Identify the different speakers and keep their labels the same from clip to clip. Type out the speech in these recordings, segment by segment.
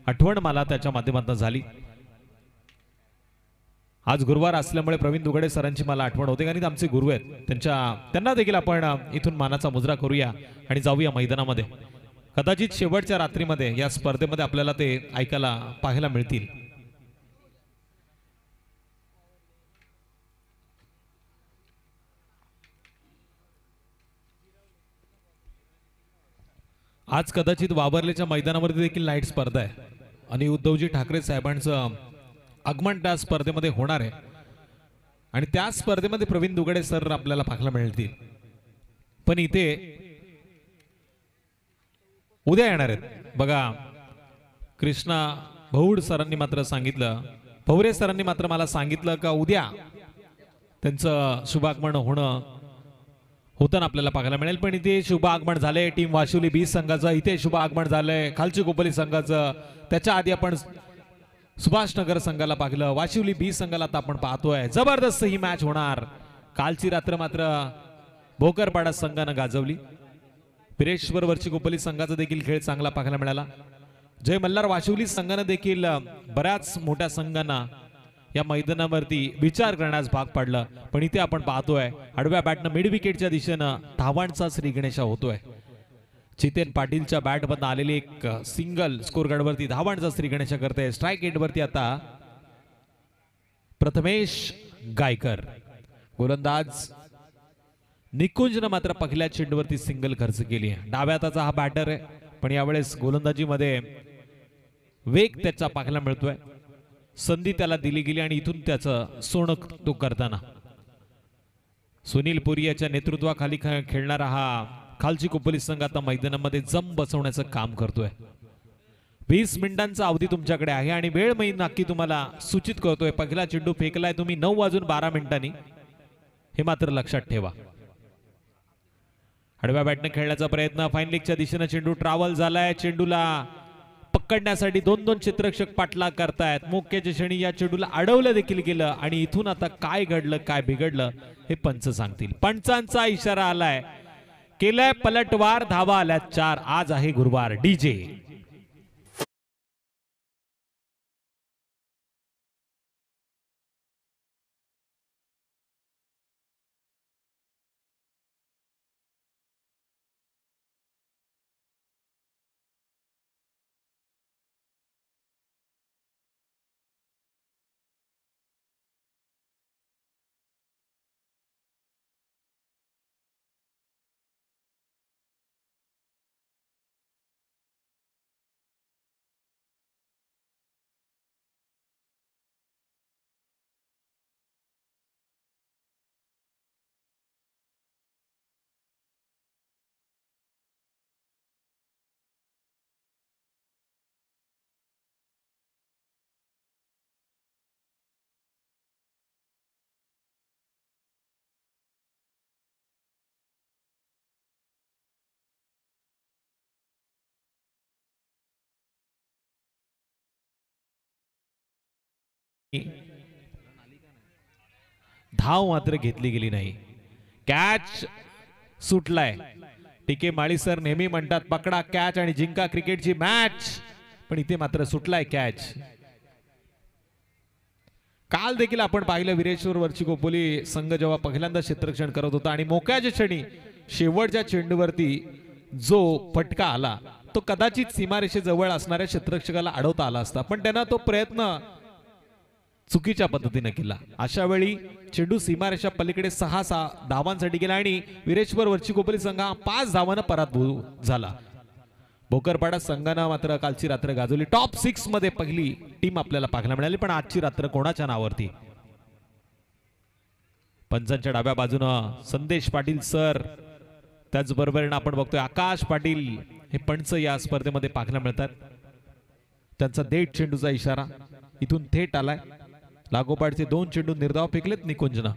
Speaker 1: आठवण मला त्याच्या माध्यमातून झाली। आज गुरुवार असल्यामुळे प्रवीण दुगडे सरांची मला आठवण होते, कारण आमचे गुरु आहेत, त्यांना देखील आपण इथून मानाचा मुजरा करूया आणि जाऊया मैदानामध्ये। कदाचित शेवटच्या रात्रीमध्ये या स्पर्धेमध्ये आपल्याला ते ऐकायला पाहायला मिळतील। आज कदाचित वावरलेच्या मैदानावरती देखील नाईट स्पर्धा आहे आणि उद्धवजी ठाकरे साहेबांचं आगमन त्या स्पर्धेमध्ये होणार आहे आणि त्या स्पर्धेमध्ये प्रवीण दुगडे सर आपल्याला पाहायला मिळतील। पण इथे उद्या येणार आहेत बघा। कृष्णा भौड सरांनी मात्र सांगितलं, भवरे सरांनी मात्र मला सांगितलं का उद्या त्यांचं शुभागमन होताना आपल्याला पाहायला मिळेल। पण इथे शुभ आगमन झाले टीम वाशिवली बी संघाचं, इथे शुभ आगमन झालंय खालची कोपली संघाचं। त्याच्या आधी आपण सुभाषनगर संघाला पाहिलं, वाशिवली बी संघाला आता आपण पाहतोय। जबरदस्त ही मॅच होणार। कालची रात्र मात्र भोकरपाडा संघानं गाजवली। पिरेश्वर वरची कोपली संघाचा देखील खेळ चांगला पाहायला मिळाला। जय मल्हार वाशिवली संघानं देखील बऱ्याच मोठ्या संघांना या मैदानावरती विचार करण्यास भाग पाडलं। पण इथे आपण पाहतोय आडव्या बॅटनं मिड विकेटच्या दिशेनं धावांचा श्री गणेशा होतोय। जितेन पाटीलच्या बॅट मधून आलेली एक सिंगल स्कोर गार्डवरती धावांचा श्री गणेशा करते। स्ट्राइक एंडवरती आता प्रथमेश गायकर, गोलंदाज निकुंजनं मात्र पहिल्या चेंडूवरती सिंगल खर्च केली आहे। डाव्या हाताचा हा बॅटर आहे, पण यावेळेस गोलंदाजीमध्ये वेग त्याचा पाहायला मिळतोय। संधी त्याला दिली गेली आणि इथून त्याचं सोनं तो करताना सुनील पुरी याच्या नेतृत्वाखाली खेळणारा हा खालची कोपली संघ आता मैदानामध्ये जम बसवण्याचं काम करतोय। 20 मिनिटांचा अवधी तुमच्याकडे आहे आणि वेळ मी नक्की तुम्हाला सूचित करतोय। पहिला चेंडू फेकलाय तुम्ही 9:12 हे मात्र लक्षात ठेवा। आडव्या बॅटने खेळण्याचा प्रयत्न, फाईन लेगच्या दिशेने चेंडू ट्रॅव्हल झालाय। चेंडूला पकडण्यासाठी 2 क्षेत्ररक्षक पाठलाग करतायत। मोक्याच्या क्षणी या चेंडूला अडवलं देखील गेलं आणि इथून आता काय घडलं काय बिघडलं हे पंच सांगतील। पंचांचा इशारा आलाय, केलाय पलटवार, धावा आल्यात 4। आज आहे गुरुवार। डीजे धाव मात्र घेतली गेली नाही। कॅच सुटलाय। टीके माळी सर नेहमी म्हणतात पकडा कॅच आणि जिंका क्रिकेटची मॅच, पण इथे मात्र सुटलाय कॅच। काल देखील आपण पाहिलं विरेश्वर वरची कोपोली संघ जेव्हा पहिल्यांदा क्षेत्ररक्षण करत होता आणि मोक्याच्या क्षणी शेवटच्या चेंडूवरती जो फटका आला तो कदाचित सीमारेषेजवळ असणाऱ्या क्षेत्ररक्षकाला अडवता आला असता, पण त्यांना तो प्रयत्न चुकीच्या पद्धतीने केला। अशा वेळी चेंडू सीमारेषा पलीकडे 6 धावांसाठी गेला आणि विरेश्वर वरची कोपली संघ 5 धावांना पराभूत झाला। भोकरपाडा संघानं मात्र कालची रात्र गाजवली। टॉप 6 मध्ये पहिली टीम आपल्याला पाहायला मिळाली, पण आजची रात्र कोणाच्या नावावरती? पंचांच्या डाव्या बाजूनं संदेश पाटील सर, त्याचबरोबर आपण बघतोय आकाश पाटील हे पंच या स्पर्धेमध्ये पाहायला मिळतात। त्यांचा देठ चेंडूचा इशारा इथून थेट आलाय। लागोपाठचे 2 चेंडू निर्धाव फेकलेत निकुंजना।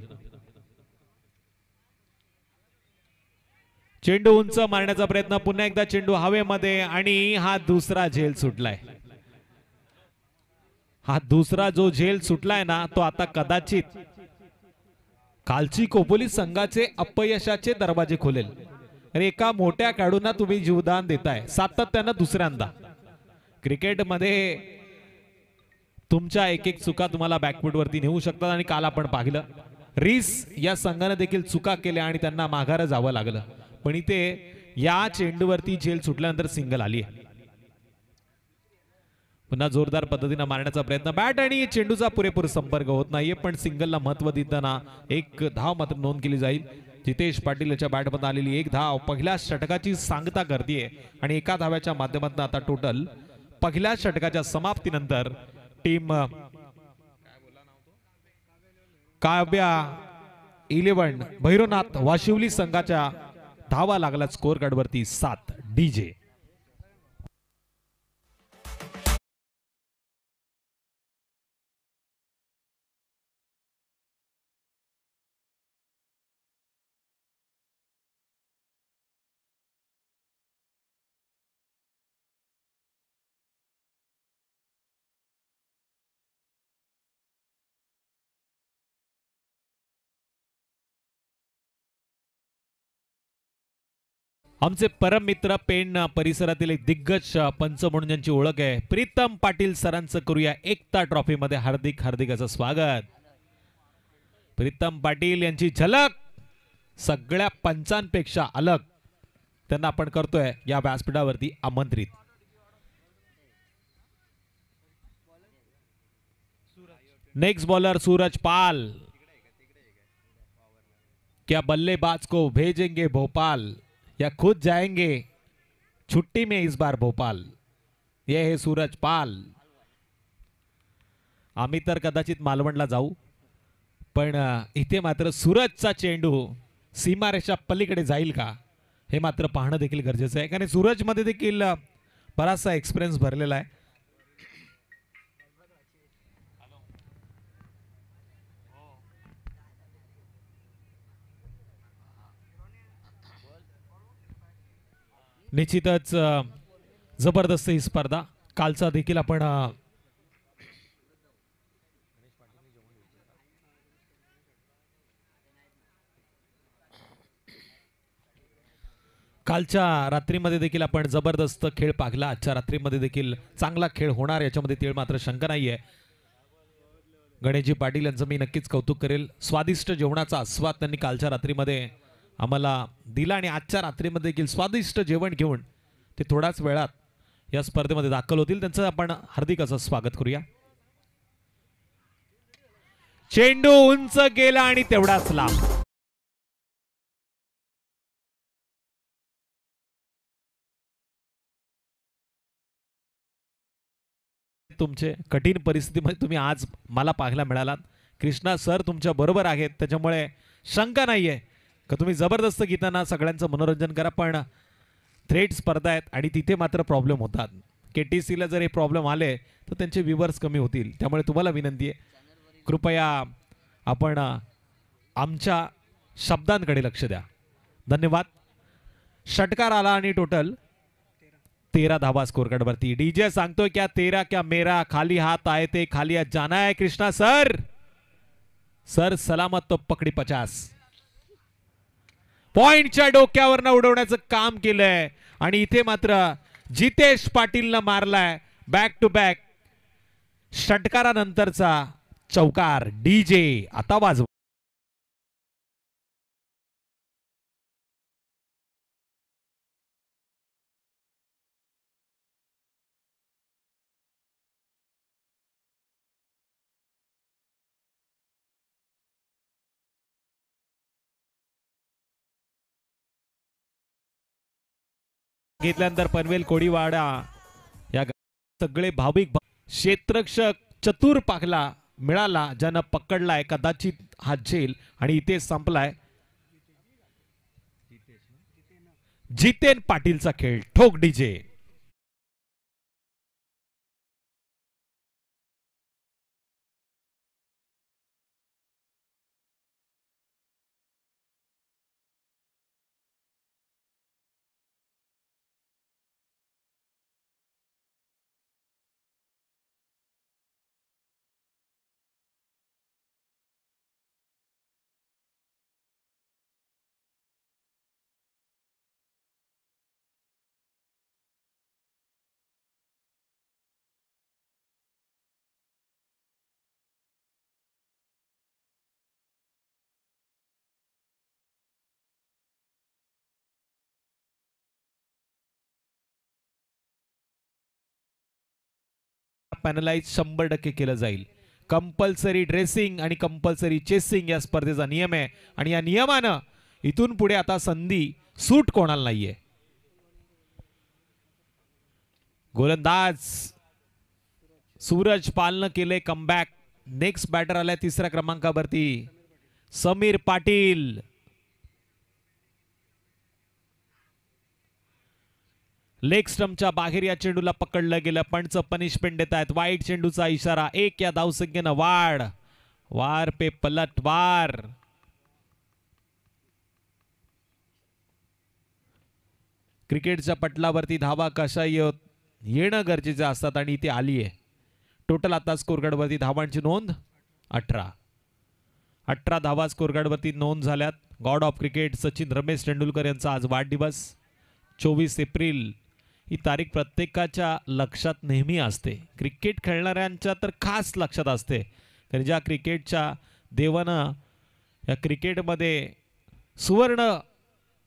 Speaker 1: चेंडू उंच मारण्याचा प्रयत्न, पुन्हा एकदा चेंडू हवेमध्ये आणि हा दुसरा झेल सुटलाय। हा दुसरा जो झेल सुटलाय ना तो आता कदाचित कालची कोपोली संघाचे अपयशाचे दरवाजे खोलेल। एका मोठ्या खेळाडूंना तुम्ही जीवदान देताय सातत्यानं दुसऱ्यांदा, क्रिकेटमध्ये तुमच्या एक एक चुका तुम्हाला बॅकफूट वरती नेऊ शकतात आणि काल आपण पाहिलं रीस या संघाने देखील चुका केल्या आणि त्यांना माघार जावं लागलं, पण इथे या चेंडूवरती झेल सुटल्यानंतर सिंगल आली आहे. पुन्हा जोरदार पद्धतीने मारण्याचा प्रयत्न, बॅट आणि चेंडूचा पुरेपूर संपर्क होत नाहीये, पण सिंगलला महत्व देताना एक धाव मात्र नोंद केली जाईल. जितेश पाटील याच्या बॅटमध्ये आलेली एक धाव पहिल्या षटकाची सांगता करते आणि एका धाव्याच्या माध्यमातून आता टोटल पहिल्या षटकाच्या समाप्तीनंतर टीम काव्या 11 भैरवनाथ वाशिवली संघाच्या धावा लागला स्कोर कार्ड वरती 7 डीजे. आमचे परम मित्र पेण परिसरातील एक दिग्गज पंच म्हणून ज्यांची ओळख आहे प्रीतम पाटील सरांचं करूया एकता ट्रॉफी मध्ये हार्दिक हार्दिक असं स्वागत. प्रीतम पाटील यांची झलक सगळ्या पंचांपेक्षा अलग त्यांना आपण करतोय या व्यासपीठावरती आमंत्रित. नेक्स्ट बॉलर सूरज पाल, क्या बल्लेबाज को भेजेंगे भोपाल या खुद जाएंगे छुट्टी में इस बार भोपाल. ये है सूरज पाल. आम्ही तर कदाचित मालवणला जाऊ, पण इथे मात्र सूरजचा चेंडू सीमारेषा पलीकडे जाईल का हे मात्र पाहणं देखील गरजेचं आहे, कारण सूरज मध्ये देखील बराचसा एक्सपिरियन्स भरलेला आहे. निश्चितच जबरदस्त ही स्पर्धा. कालचा देखील आपण कालच्या रात्रीमध्ये देखील आपण जबरदस्त खेळ पाहिला. आजच्या रात्रीमध्ये देखील चांगला खेळ होणार याच्यामध्ये तीळ मात्र शंका नाहीये. गणेशजी पाटील यांचं मी नक्कीच कौतुक करेल. स्वादिष्ट जेवणाचा आस्वाद त्यांनी कालच्या रात्रीमध्ये आम्हाला दिला आणि आजच्या रात्रीमध्ये देखील स्वादिष्ट जेवण घेऊन ते थोड्याच वेळात या स्पर्धेमध्ये दाखल होतील. त्यांचं आपण हार्दिक असं स्वागत करूया. चेंडू उंच गेला आणि तेवढाच लांब. तुमचे कठीण परिस्थितीमध्ये तुम्ही आज मला पाहायला मिळालात. कृष्णा सर तुमच्या बरोबर आहेत, त्याच्यामुळे शंका नाहीये का तुम्ही जबरदस्त गीतांना सगळ्यांचं मनोरंजन करा. पण थ्रेट स्पर्धा आहेत आणि तिथे मात्र प्रॉब्लेम होतात. केटीसीला जर हे प्रॉब्लेम आले तर त्यांचे व्ह्यूवर्स कमी होतील. त्यामुळे तुम्हाला विनंती आहे कृपया आपण आमच्या शब्दांकडे लक्ष द्या. धन्यवाद. षटकार आला आणि टोटल 13 धावा स्कोर कार्ड वरती. डीजे सांगतोय क्या 13 क्या मेरा, खाली हाथ आए थे खाली हाथ जाना है. कृष्णा सर सर सलामत तो पकडी 50 पॉइंटच्या डोक्यावरनं उडवण्याचं काम केलंय आणि इथे मात्र जितेश पाटीलनं मारलाय बॅक टू बॅक षटकारानंतरचा चौकार. डीजे आता वाजव. घेतल्यानंतर पनवेल कोडीवाडा या सगळे भाविक क्षेत्ररक्षक चतुर पाखला मिळाला ज्यानं पकडलाय कदाचित हा झेल आणि इथे संपलाय जितेन पाटीलचा खेळ. ठोक डीजे. पॅनलाइज 100% केलं जाईल. कंपल्सरी ड्रेसिंग आणि कंपल्सरी चेसिंग या स्पर्धेचा नियम आहे आणि या नियमानं इथून पुढे आता संधी सूट कोणाला नाहीये. गोलंदाज सूरज पालनं केले कमबॅक. नेक्स्ट बॅटर आलाय तिसऱ्या क्रमांकावरती समीर पाटील. लेग स्टंपच्या बाहेर या चेंडूला पकडलं गेलं. पंच पनिशमेंट देत आहेत. वाईट चेंडूचा इशारा. 1 या धावसंख्येनं वाढ. वार पे पलट वार. क्रिकेटच्या पटलावरती धावा कशा येणं गरजेचे असतात आणि इथे आली आहे. टोटल आता स्कोरकार्डवरती धावांची नोंद 18 धावा स्कोरकार्डवरती नोंद झाल्यात. God of cricket Sachin Ramesh Tendulkar यांचा आज वाढदिवस. 24 एप्रिल ही तारीख प्रत्येकाच्या लक्षात नेहमी असते. क्रिकेट खेळणाऱ्यांच्या तर खास लक्षात असते. कारण ज्या क्रिकेटच्या देवानं या क्रिकेटमध्ये सुवर्ण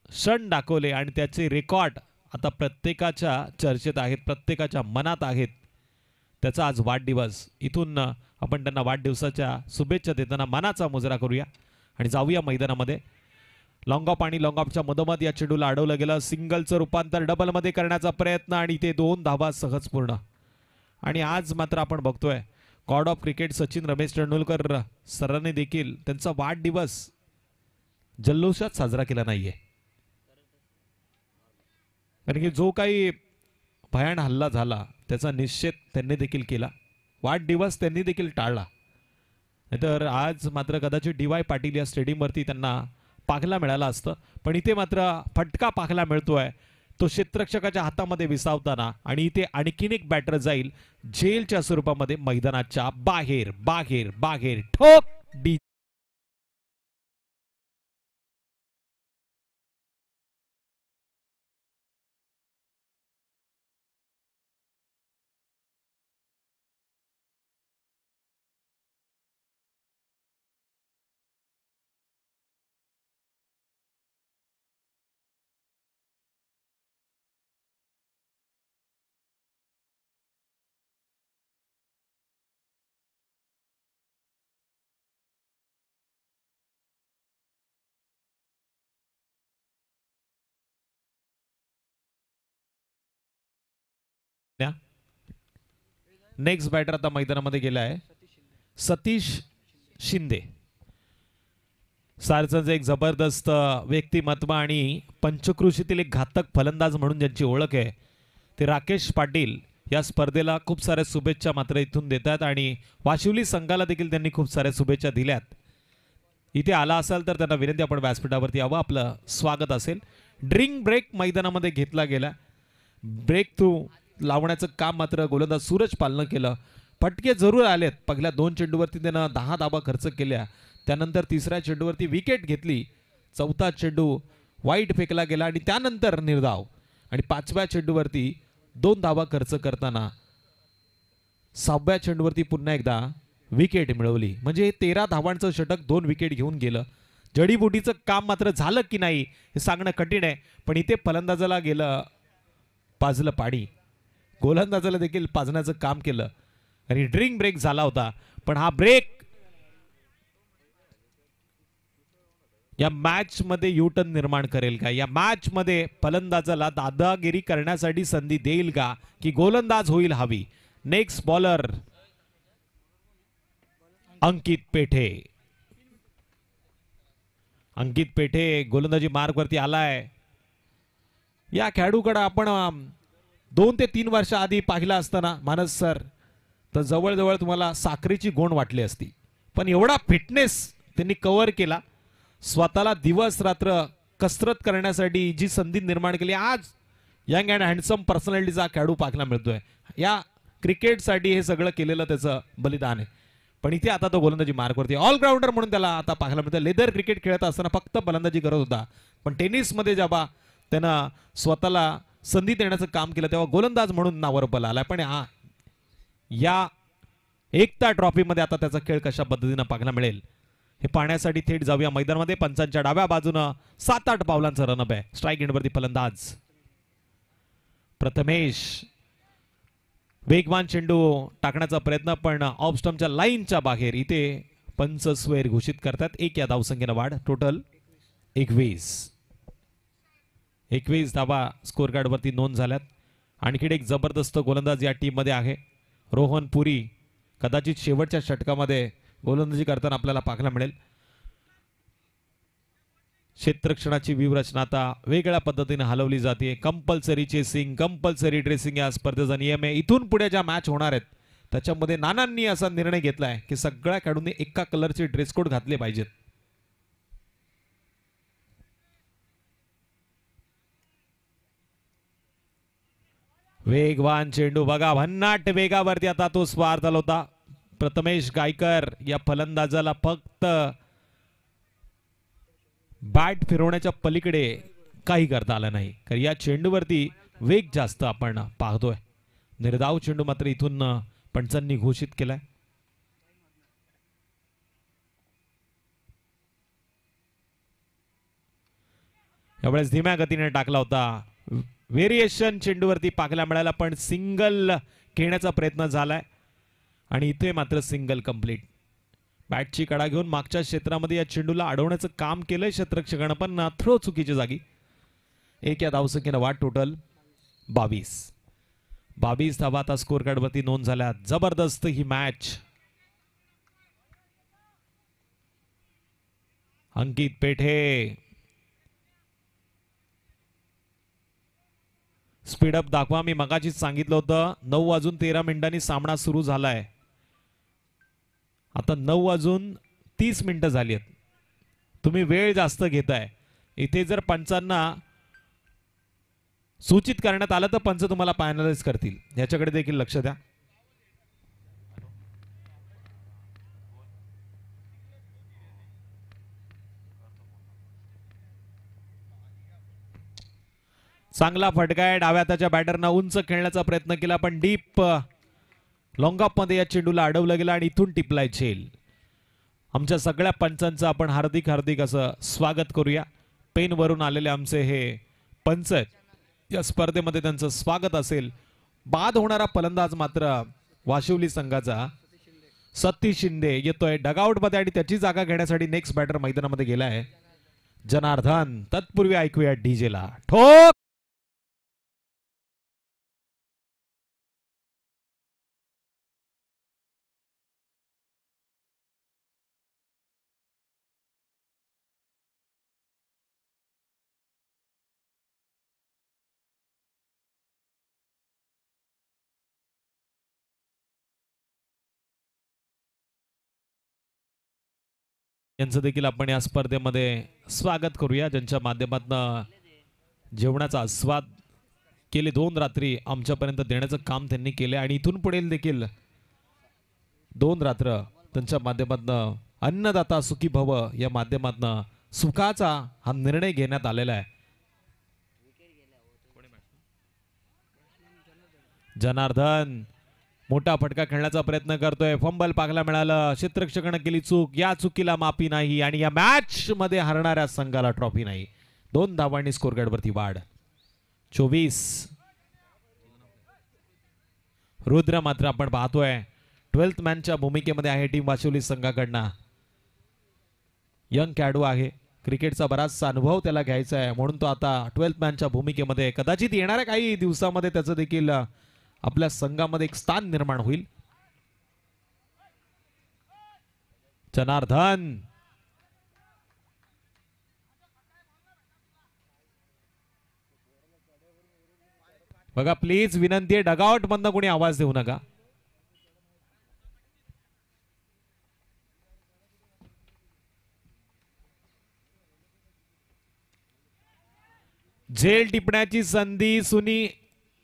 Speaker 1: क्षण दाखवले आणि त्याचे रेकॉर्ड आता प्रत्येकाच्या चर्चेत आहेत, प्रत्येकाच्या मनात आहेत. त्याचा आज वाढदिवस. इथून आपण त्यांना वाढदिवसाच्या शुभेच्छा देताना मनाचा मुजरा करूया आणि जाऊया मैदानामध्ये. लॉंग ऑफ आणि लॉंग ऑफच्या मधोमध या चेंडूला अडवलं गेलं. सिंगलचं रूपांतर डबलमध्ये करण्याचा प्रयत्न आणि ते 2 धावा सहज पूर्ण. आणि आज मात्र आपण बघतोय God of cricket Sachin Ramesh Tendulkar सरांनी देखील त्यांचा वाढदिवस जल्लोषात साजरा केला नाहीये. कारण की जो काही भयान हल्ला झाला त्याचा निषेध त्यांनी देखील केला. वाढदिवस त्यांनी देखील टाळला. नाहीतर आज मात्र कदाचित डी.वाय. पाटील या स्टेडियमवरती त्यांना पाखला मिळाला असतं. पण इथे मात्र फटका पाखला मिळतोय तो क्षेत्ररक्षकाच्या हातामध्ये विसावताना. आणि इथे आणखीन एक बॅटर जाईल झेलच्या स्वरूपामध्ये मैदानाच्या बाहेर. बाहेर बाहेर ठोक डी. नेक्स्ट बॅटर आता मैदानामध्ये गेला आहे सतीश शिंदे. सारचं एक जबरदस्त व्यक्तिमत्व आणि पंचक्रोशीतील एक घातक फलंदाज म्हणून ज्यांची ओळख आहे ते राकेश पाटील या स्पर्धेला खूप साऱ्या शुभेच्छा मात्र इथून देतात आणि वाशिवली संघाला देखील त्यांनी खूप साऱ्या शुभेच्छा दिल्यात. इथे आला असाल तर त्यांना विनंती आपण व्यासपीठावरती यावं, आपलं स्वागत असेल. ड्रिंक ब्रेक मैदानामध्ये घेतला गेला. ब्रेक थ्रू लावण्याचं काम मात्र गोलंदाज सूरज पालनं केलं. फटके जरूर आलेत. पहिल्या 2 चेंडूवरती त्यानं 10 धावा खर्च केल्या. त्यानंतर तिसऱ्या चेंडूवरती विकेट घेतली. चौथा चेंडू वाईट फेकला गेला आणि त्यानंतर निर्धाव. आणि 5व्या चेंडूवरती 2 धावा खर्च करताना 6व्या चेंडूवरती पुन्हा एकदा विकेट मिळवली. म्हणजे 13 धावांचं षटक 2 विकेट घेऊन गेलं. जडीबुटीचं काम मात्र झालं की नाही हे सांगणं कठीण आहे. पण इथे फलंदाजाला गेलं पाजलं पाणी. गोलंदाजाला देखील पाजण्याचं काम केलं आणि ड्रिंक ब्रेक झाला होता. पण हा ब्रेक या मॅच मध्ये युटर्न निर्माण करेल का? या मॅच मध्ये फलंदाजाला दादागिरी करण्यासाठी संधी देईल का की गोलंदाज होईल हवी? नेक्स्ट बॉलर अंकित पेठे. अंकित पेठे गोलंदाजी मार्ग वरती आलाय. या खेळाडूकडे आपण 2 ते 3 वर्ष आधी पाहिला असताना मानस सर तर जवळजवळ तुम्हाला साखरेची गोण वाटली असती. पण एवढा फिटनेस त्यांनी कव्हर केला. स्वतःला दिवस रात्र कसरत करण्यासाठी जी संधी निर्माण केली. आज यंग अँड हँडसम पर्सनॅलिटीचा खेळाडू पाहायला मिळतोय. या क्रिकेटसाठी हे सगळं केलेलं त्याचं बलिदान आहे. पण इथे आता तो गोलंदाजी मार्गवरती ऑलराऊंडर म्हणून त्याला आता पाहायला मिळतं. लेदर क्रिकेट खेळत असताना फक्त फलंदाजी करत होता. पण टेनिसमध्ये जेव्हा त्यानं स्वतःला संधी देण्याचं काम केलं तेव्हा गोलंदाज म्हणून नावावर आलाय. पण या एकता ट्रॉफीमध्ये आता त्याचा खेळ कशा पद्धतीने पाहायला मिळेल हे पाहण्यासाठी थेट जाऊया मैदानामध्ये. पंचांच्या डाव्या बाजूनं 7-8 पावलांचा रनअप आहे. स्ट्राईक एंडवरती फलंदाज प्रथमेश वेगवान चेंडू टाकण्याचा प्रयत्न पण ऑफ स्टंपच्या लाईनच्या बाहेर. इथे पंच स्क्वेअर घोषित करतात. 1 या धावसंख्येनं वाढ. टोटल 21 धावा स्कोर कार्ड वरती नोंद झाल्यात. आणखी एक जबरदस्त गोलंदाज या टीम मध्ये आहे. रोहन पुरी कदाचित शेवटच्या षटकामध्ये गोलंदाजी करताना आपल्याला पाहायला मिळेल. क्षेत्ररक्षणाची व्यूहरचना आता वेगळ्या पद्धतीने हलवली जाते. कंपल्सरी चेसिंग, कंपल्सरी ड्रेसिंग या स्पर्धेचा नियम आहे. इथून पुढे ज्या मॅच होणार आहेत त्याच्यामध्ये नानांनी असा निर्णय घेतलाय की सगळ्या खेळाडूंनी एका कलरचे ड्रेस कोड घातले पाहिजेत. वेगवान चेंडू बघा, भन्नाट वेगावरती आता तो स्वार झाला होता. प्रथमेश गायकर या फलंदाजाला फक्त बॅट फिरवण्याच्या पलीकडे काही करता आलं नाही, कारण या चेंडूवरती वेग जास्त आपण पाहतोय. निर्धाव चेंडू मात्र इथून पंचांनी घोषित केलाय. यावेळेस धीम्या गतीने टाकला होता. व्हेरिएशन चेंडूवरती पाहायला मिळाला पण सिंगल खेळण्याचा प्रयत्न झालाय आणि इथे मात्र सिंगल कंप्लीट. बॅटची कडा घेऊन मागच्या क्षेत्रामध्ये या चेंडूला अडवण्याचं काम केलंय क्षेत्ररक्षकानं पण थ्रो चुकीच्या जागी. 1 या धावसंख्येनं वाढ. टोटल 22 धावा आता स्कोर कार्ड वरती नोंद झाल्या. जबरदस्त ही मॅच. अंकित पेठे स्पीडअप दाखवा. मी मगाशीच सांगितलं होतं 9:13 सामना सुरू झालाय. आता 9:30 झाली आहेत. तुम्ही वेळ जास्त घेताय. इथे जर पंचांना सूचित करण्यात आलं तर पंच तुम्हाला फायनलाइज करतील, याच्याकडे देखील लक्ष द्या. चांगला फटका आहे. डाव्या हाताच्या बॅटरनं उंच खेळण्याचा प्रयत्न केला पण डीप लॉंग ऑफ मध्ये या चेंडूला अडवलं गेलं आणि इथून टिपलाय झेल. आमच्या सगळ्या पंचांचं आपण हार्दिक असं स्वागत करूया. पेन वरून आलेले आमचे हे पंच आहेत. या स्पर्धेमध्ये त्यांचं स्वागत असेल. बाद होणारा फलंदाज मात्र वाशिवली संघाचा सतीश शिंदे येतोय डगआउट मध्ये आणि त्याची जागा घेण्यासाठी नेक्स्ट बॅटर मैदानामध्ये गेलाय जनार्दन. तत्पूर्वी ऐकूया डीजेला ठोक. यांचं देखील आपण या स्पर्धेमध्ये स्वागत करूया, ज्यांच्या माध्यमातून जेवणाचा आस्वाद केले 2 रात्री आमच्यापर्यंत देण्याचं काम त्यांनी केले आणि इथून पुढे देखील 2 रात्र त्यांच्या माध्यमातून अन्नदाता सुखी भव या माध्यमातून सुखाचा हा निर्णय घेण्यात आलेला आहे. जनार्दन मोठा फटका खेळण्याचा प्रयत्न करतोय. फंबल पाहायला मिळालं. क्षेत्ररक्षकानं केली चूक. या चुकीला माफी नाही आणि या मॅच मध्ये हरणाऱ्या संघाला ट्रॉफी नाही. 2 धावांनी स्कोर कार्ड वरती वाढ. 24. रुद्र मात्र आपण पाहतोय 12th मॅनच्या भूमिकेमध्ये आहे टीम वाशिवली संघाकडनं. यंग खेळाडू आहे. क्रिकेटचा बराचसा अनुभव त्याला घ्यायचा आहे म्हणून तो आता 12th मॅनच्या भूमिकेमध्ये कदाचित येणाऱ्या काही दिवसामध्ये त्याचं देखील आपल्या संघामध्ये एक स्थान निर्माण होईल. जनार्दन बघा प्लीज विनंती आहे डगआउट मधनं कोणी आवाज देऊ नका. झेल टिपण्याची संधी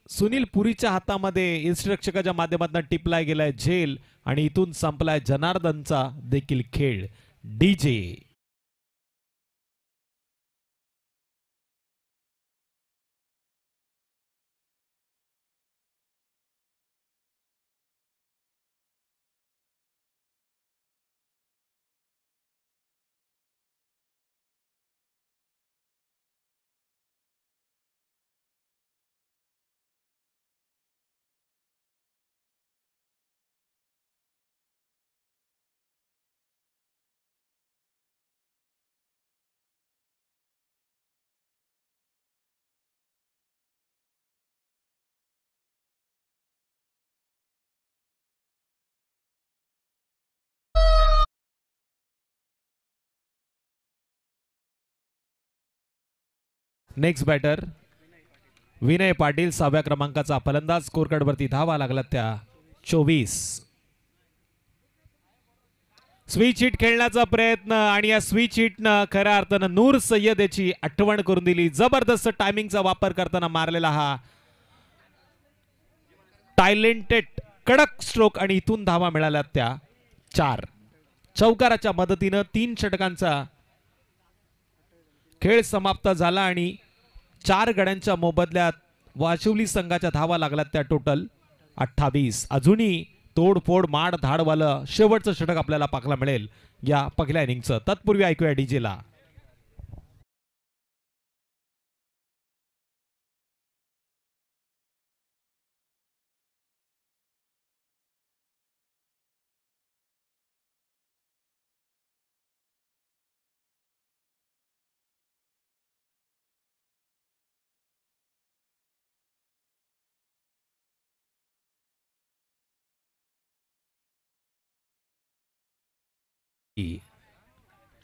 Speaker 1: सुनील पुरीच्या हातामध्ये यष्टिरक्षकाच्या माध्यमातून टिपलाय गेलाय झेल आणि इथून संपलाय जनार्दनचा देखील खेळ. DJ next batter Vinay Patil 6व्या क्रमांकाचा फलंदाज. स्कोर कार्ड वरती धावा लागला त्या 24. स्विच हिट खेळण्याचा प्रयत्न आणि या स्विच हिटनं खऱ्या अर्थानं नूर सय्यद याची आठवण करून दिली. जबरदस्त टायमिंगचा वापर करताना मारलेला हा टॅलेंटेड कडक स्ट्रोक आणि इथून धावा मिळाल्या त्या 4. चौकाराच्या मदतीनं 3 षटकांचा खेळ समाप्त झाला आणि 4 गड्यांच्या मोबदल्यात वाशिवली संघाच्या धावा लागल्यात त्या टोटल 28. अजूनही तोडफोड माड धाडवालं शेवटचं षटक आपल्याला पाहायला मिळेल या पहिल्या इनिंगचं. तत्पूर्वी ऐकूया डीजेला.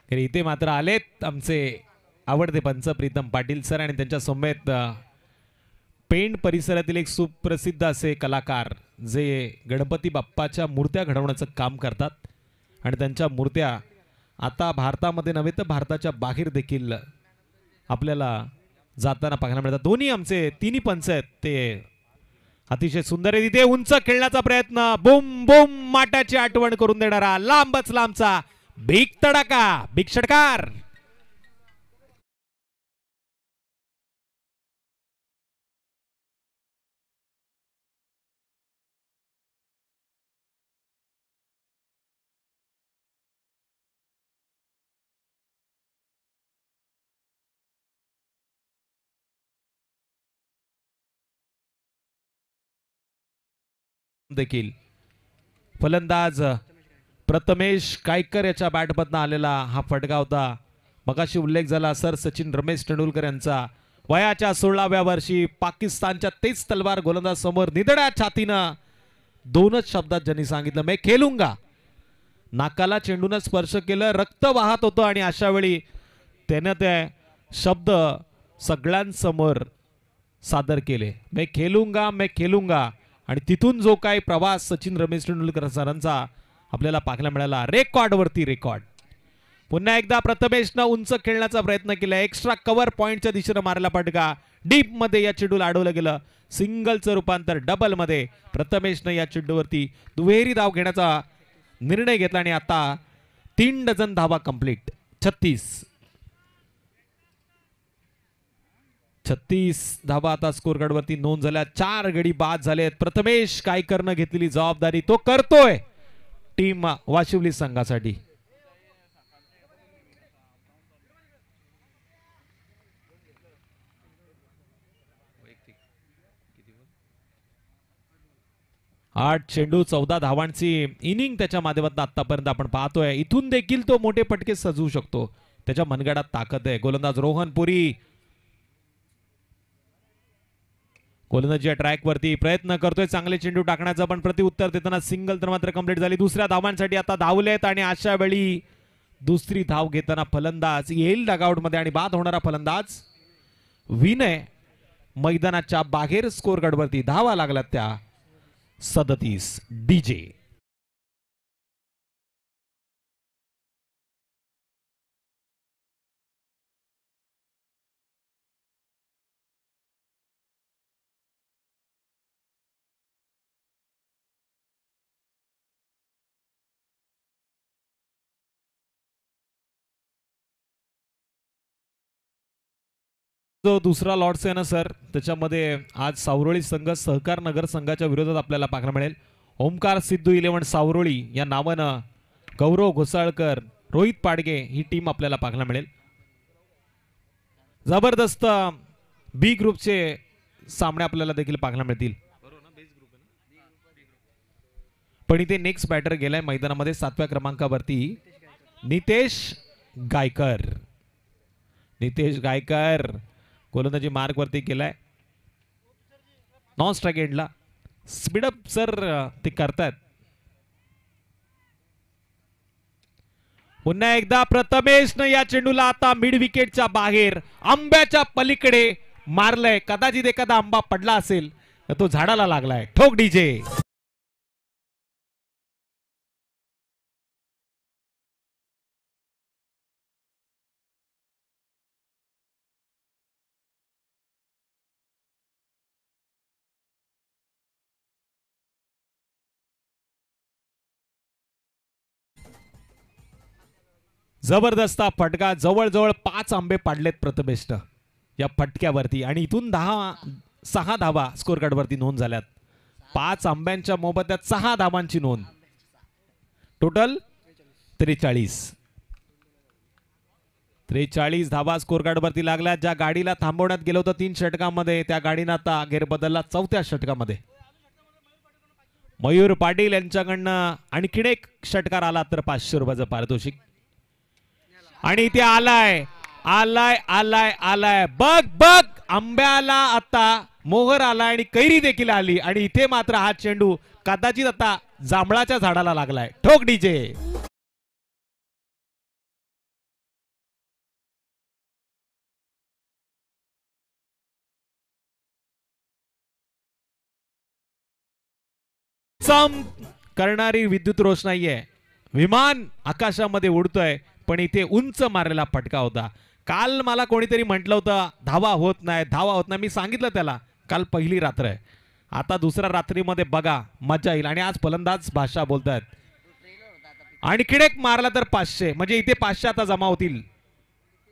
Speaker 1: इथे मात्र आलेत आमचे आवडते पंच प्रीतम पाटील सर आणि त्यांच्या समेत पेंड परिसरातील एक सुप्रसिद्ध असे कलाकार जे गणपती बाप्पाच्या मूर्त्या घडवण्याचं काम करतात आणि त्यांच्या मूर्त्या आता भारतामध्ये नव्हे तर भारताच्या बाहेर देखील आपल्याला जाताना पाहायला मिळतात. दोन्ही आमचे तिन्ही पंच आहेत ते अतिशय सुंदर आहे. तिथे उंच खेळण्याचा प्रयत्न बुम बुम माटाची आठवण करून देणारा लांबच लांबचा बिग तडाका बिग षटकार. देखील फलंदाज प्रथमेश कायकर याच्या बॅटमधनं आलेला हा फटका होता. मगाशी उल्लेख झाला सर सचिन रमेश तेंडुलकर यांचा. वयाच्या 16व्या वर्षी पाकिस्तानच्या तेज तलवार गोलंदाज समोर निधड्या छातीनं 2च शब्दात ज्यांनी सांगितलं मैं खेलूंगा. नाकाला चेंडून स्पर्श केलं, रक्त वाहत होतं आणि अशा वेळी त्यानं ते शब्द सगळ्यांसमोर सादर केले मैं खेलूंगा. आणि तिथून जो काही प्रवास सचिन रमेश तेंडुलकर सरांचा आपल्याला पाहायला मिळाला रेकॉर्डवरती रेकॉर्ड. पुन्हा एकदा प्रथमेशनं उंच खेळण्याचा प्रयत्न केला. एक्स्ट्रा कव्हर पॉइंटच्या दिशेनं मारला फटका. डीप मध्ये या चेंडूला अडवलं गेलं. सिंगलचं रूपांतर डबल मध्ये प्रथमेशनं या चेंडूवरती दुहेरी धाव घेण्याचा निर्णय घेतला आणि आता 3 डझन धावा कंप्लीट. 36 धावा आता स्कोर कार्ड वरती नोंद झाल्या. 4 गडी बाद झालेत. प्रथमेश कायकरनं घेतलेली जबाबदारी तो करतोय टीम वाशिवली संघासाठी. आठ चेंडू 14 धावांची इनिंग त्याच्या माध्यमातून आतापर्यंत आपण पाहतोय. इथून देखील तो मोठे फटके सजवू शकतो. त्याच्या मनगडात ताकद आहे. गोलंदाज रोहन पुरी गोलंदाजीच्या ट्रॅक वरती प्रयत्न करतोय चांगले चेंडू टाकण्याचा, पण प्रत्युत्तर देताना सिंगल तर मात्र कंप्लीट झाली. दुसऱ्या धावांसाठी आता धावलेत आणि अशा वेळी दुसरी धाव घेताना फलंदाज येईल डगआउट मध्ये आणि बाद होणारा फलंदाज विनय मैदानाच्या बाहेर. स्कोर कार्ड वरती धावा लागल्या त्या 37. डीजे जो दुसरा लॉर्ड्स आहे ना सर, त्याच्यामध्ये आज सावरोळी संघ सहकार नगर संघाच्या विरोधात आपल्याला पाहायला मिळेल. ओमकार सिद्धू 11 सावरोळी या नावानं गौरव घोसाळकर, रोहित पाडगे ही टीम आपल्याला पाहायला मिळेल. जबरदस्त बी ग्रुपचे सामने आपल्याला देखील पाहायला मिळतील. पण इथे नेक्स्ट बॅटर गेलाय मैदानामध्ये 7व्या क्रमांकावरती नितेश गायकर गोलंदाजी मार्क वरती केलाय. नॉन स्ट्राइक एंडला स्पीडअप सर ते करतायत. पुन्हा एकदा प्रथमेशनं या चेंडूला आता मिड विकेटच्या बाहेर आंब्याच्या पलीकडे मारलंय. कदाचित एखादा आंबा पडला असेल तर तो झाडाला लागलाय. ठोक डीजे. जबरदस्त फटका. जवळजवळ 5 आंबे पाडलेत प्रथमेशनं या फटक्यावरती आणि इथून 6 धावा स्कोर कार्ड वरती नोंद झाल्यात. 5 आंब्यांच्या मोबदल्यात 6 धावांची नोंद. टोटल 43 धावा स्कोर कार्ड वरती लागल्या. ज्या गाडीला थांबवण्यात गेलं होतं 3 षटकामध्ये त्या गाडीनं आता घेर बदलला 4थ्या षटकामध्ये. मयूर पाटील यांच्याकडनं आणखीन एक षटकार आला तर 500 रुपयाचं पारितोषिक. आणि इथे आलाय आलाय आलाय आलाय. बघ बघ आंब्याला आता मोहर आला आणि कैरी देखील आली आणि इथे मात्र हा चेंडू कदाचित आता जांभळाच्या झाडाला लागलाय. ठोक डीजे. करणारी विद्युत रोषणाई आहे. विमान आकाशामध्ये उडतोय पण इथे उंच मारलेला फटका होता. काल मला कोणीतरी म्हटलं होतं धावा होत नाही. मी सांगितलं त्याला काल पहिली रात्र आहे. आता दुसऱ्या रात्रीमध्ये बघा मजा येईल. आणि आज फलंदाज भाषा बोलतायत. आणखीन एक मारला तर 500 म्हणजे इथे 500 आता जमा होतील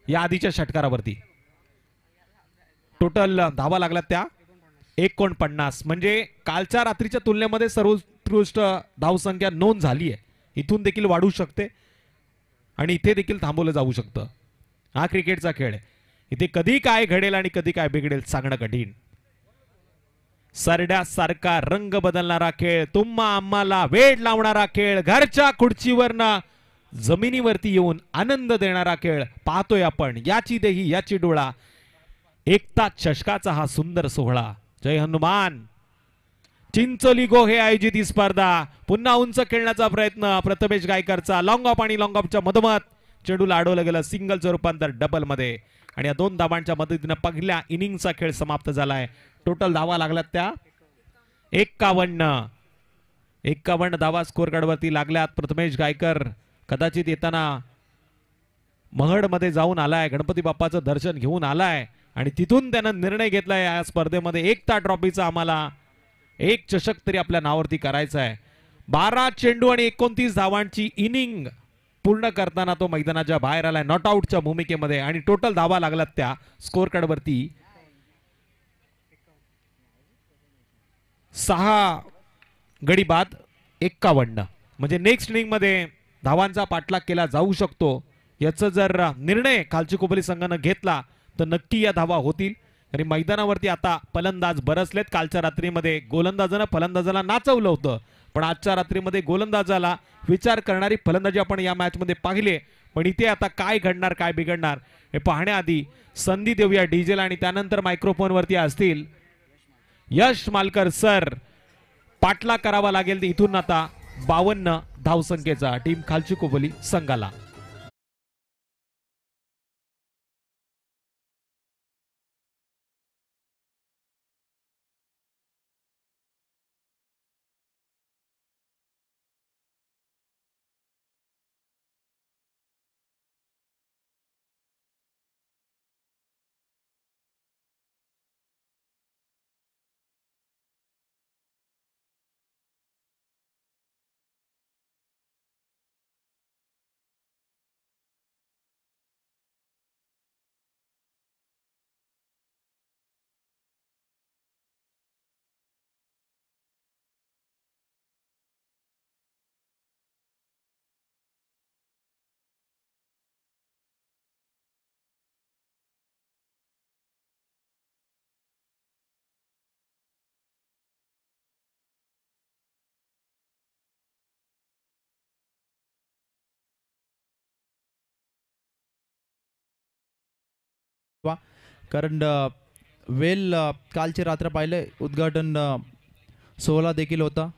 Speaker 1: या आधीच्या षटकारावरती. टोटल धावा लागल्यात त्या 49 म्हणजे कालच्या रात्रीच्या तुलनेमध्ये सर्वोत्कृष्ट धावसंख्या नोंद झाली आहे. इथून देखील वाढू शकते आणि इथे देखील थांबवलं जाऊ शकतं. हा क्रिकेटचा खेळ आहे. इथे कधी काय घडेल आणि कधी काय बिघडेल सांगणं कठीण. सरड्यासारखा रंग बदलणारा खेळ. तुम्हा आम्हाला वेळ लावणारा खेळ. घरच्या खुर्चीवरनं जमिनीवरती येऊन आनंद देणारा खेळ पाहतोय आपण. याची देही याची डोळा. एकता चषकाचा हा सुंदर सोहळा. जय हनुमान. चिंचोली गो हे आयोजित ही स्पर्धा. पुन्हा उंच खेळण्याचा प्रयत्न प्रथमेश गायकरचा. लॉंग ऑफ आणि लॉंग ऑफच्या मधोमध चेंडूला अडवलं गेलं. सिंगलचं रूपांतर डबल मध्ये आणि या 2 धावांच्या मदतीने पहिल्या इनिंगचा खेळ समाप्त झालाय. टोटल धावा लागल्यात त्या 51 धावा स्कोर कार्ड वरती लागल्यात. प्रथमेश गायकर कदाचित येताना महड मध्ये जाऊन आलाय. गणपती बाप्पाचं दर्शन घेऊन आलाय आणि तिथून त्यानं निर्णय घेतलाय या स्पर्धेमध्ये एकता ट्रॉफीचा आम्हाला 1 चषक तरी आपल्या नावावरती करायचा आहे. 12 चेंडू आणि 29 धावांची इनिंग पूर्ण करताना तो मैदानाच्या बाहेर आलाय नॉट आउटच्या भूमिकेमध्ये. आणि टोटल धावा लागल्यात त्या स्कोर कार्ड वरती 6 गडी बाद 51 म्हणजे नेक्स्ट इनिंग मध्ये धावांचा पाठलाग केला जाऊ शकतो. याचा जर निर्णय खालची कोपली संघानं घेतला तर नक्की या धावा होतील. आणि मैदानावरती आता फलंदाज बरसलेत. कालच्या रात्रीमध्ये गोलंदाजानं फलंदाजाला नाचवलं होतं पण आजच्या रात्रीमध्ये गोलंदाजाला विचार करणारी फलंदाजी आपण या मॅच मध्ये पाहिले. पण इथे आता काय घडणार काय बिघडणार हे पाहण्याआधी संधी देऊया डीजेला आणि त्यानंतर मायक्रोफोन वरती असतील यश मालकर सर. पाठलाग करावा लागेल इथून आता 52 धावसंख्येचा टीम खालची कोपली संघाला.
Speaker 2: कारण वेल कालची रात्र पाहिले उद्घाटन सोहळा देखील होता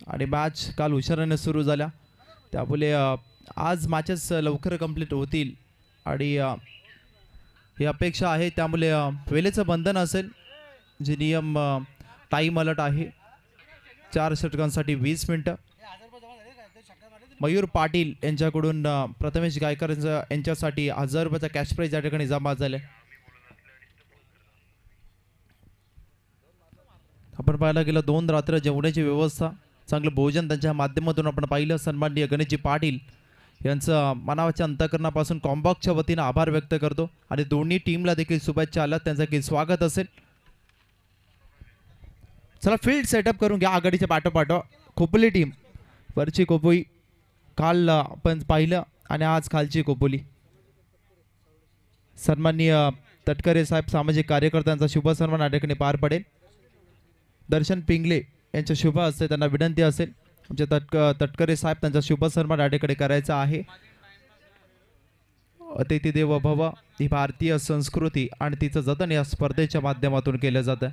Speaker 2: आणि मॅच काल उशिराने सुरू झाल्या. त्यामुळे आज मॅचेस लवकर कंप्लीट होतील आणि ही अपेक्षा आहे, त्यामुळे वेळेचं बंधन असेल. जे नियम टाईम अलर्ट आहे 4 षटकांसाठी 20 मिनिटं. मयूर पाटील यांच्याकडून प्रथमेश गायकर यांच्यासाठी 1000 रुपयाचा कॅश प्राईज या ठिकाणी जमा झाले. आपण पाहायला गेलं 2 रात्र जेवणाची व्यवस्था, चांगलं भोजन त्यांच्या माध्यमातून आपण पाहिलं. सन्माननीय गणेशजी पाटील यांचं मनाच्या अंतःकरणापासून कॉम्बॉक्सच्या वतीनं आभार व्यक्त करतो आणि दोन्ही टीमला देखील शुभेच्छा आल्यात, त्यांचं देखील स्वागत असेल. चला फील्ड सेटअप करून घ्या आघाडीच्या पाठोपाठ. खोपोली टीम वरची खोपोली काल आपण पाहिलं आणि आज खालची खोपोली. सन्माननीय तटकरे साहेब सामाजिक कार्यकर्त्यांचा शुभ सन्मान या ठिकाणी पार पडेल. दर्शन पिंगले यांच्या शुभ असते, त्यांना विनंती असेल आमचे तटकरे साहेब त्यांचा शुभ सन्मान या ठिकाणी करायचा आहे. अतिथी देव भव ही भारतीय संस्कृती आणि तिचं जतन या स्पर्धेच्या माध्यमातून केलं जातं.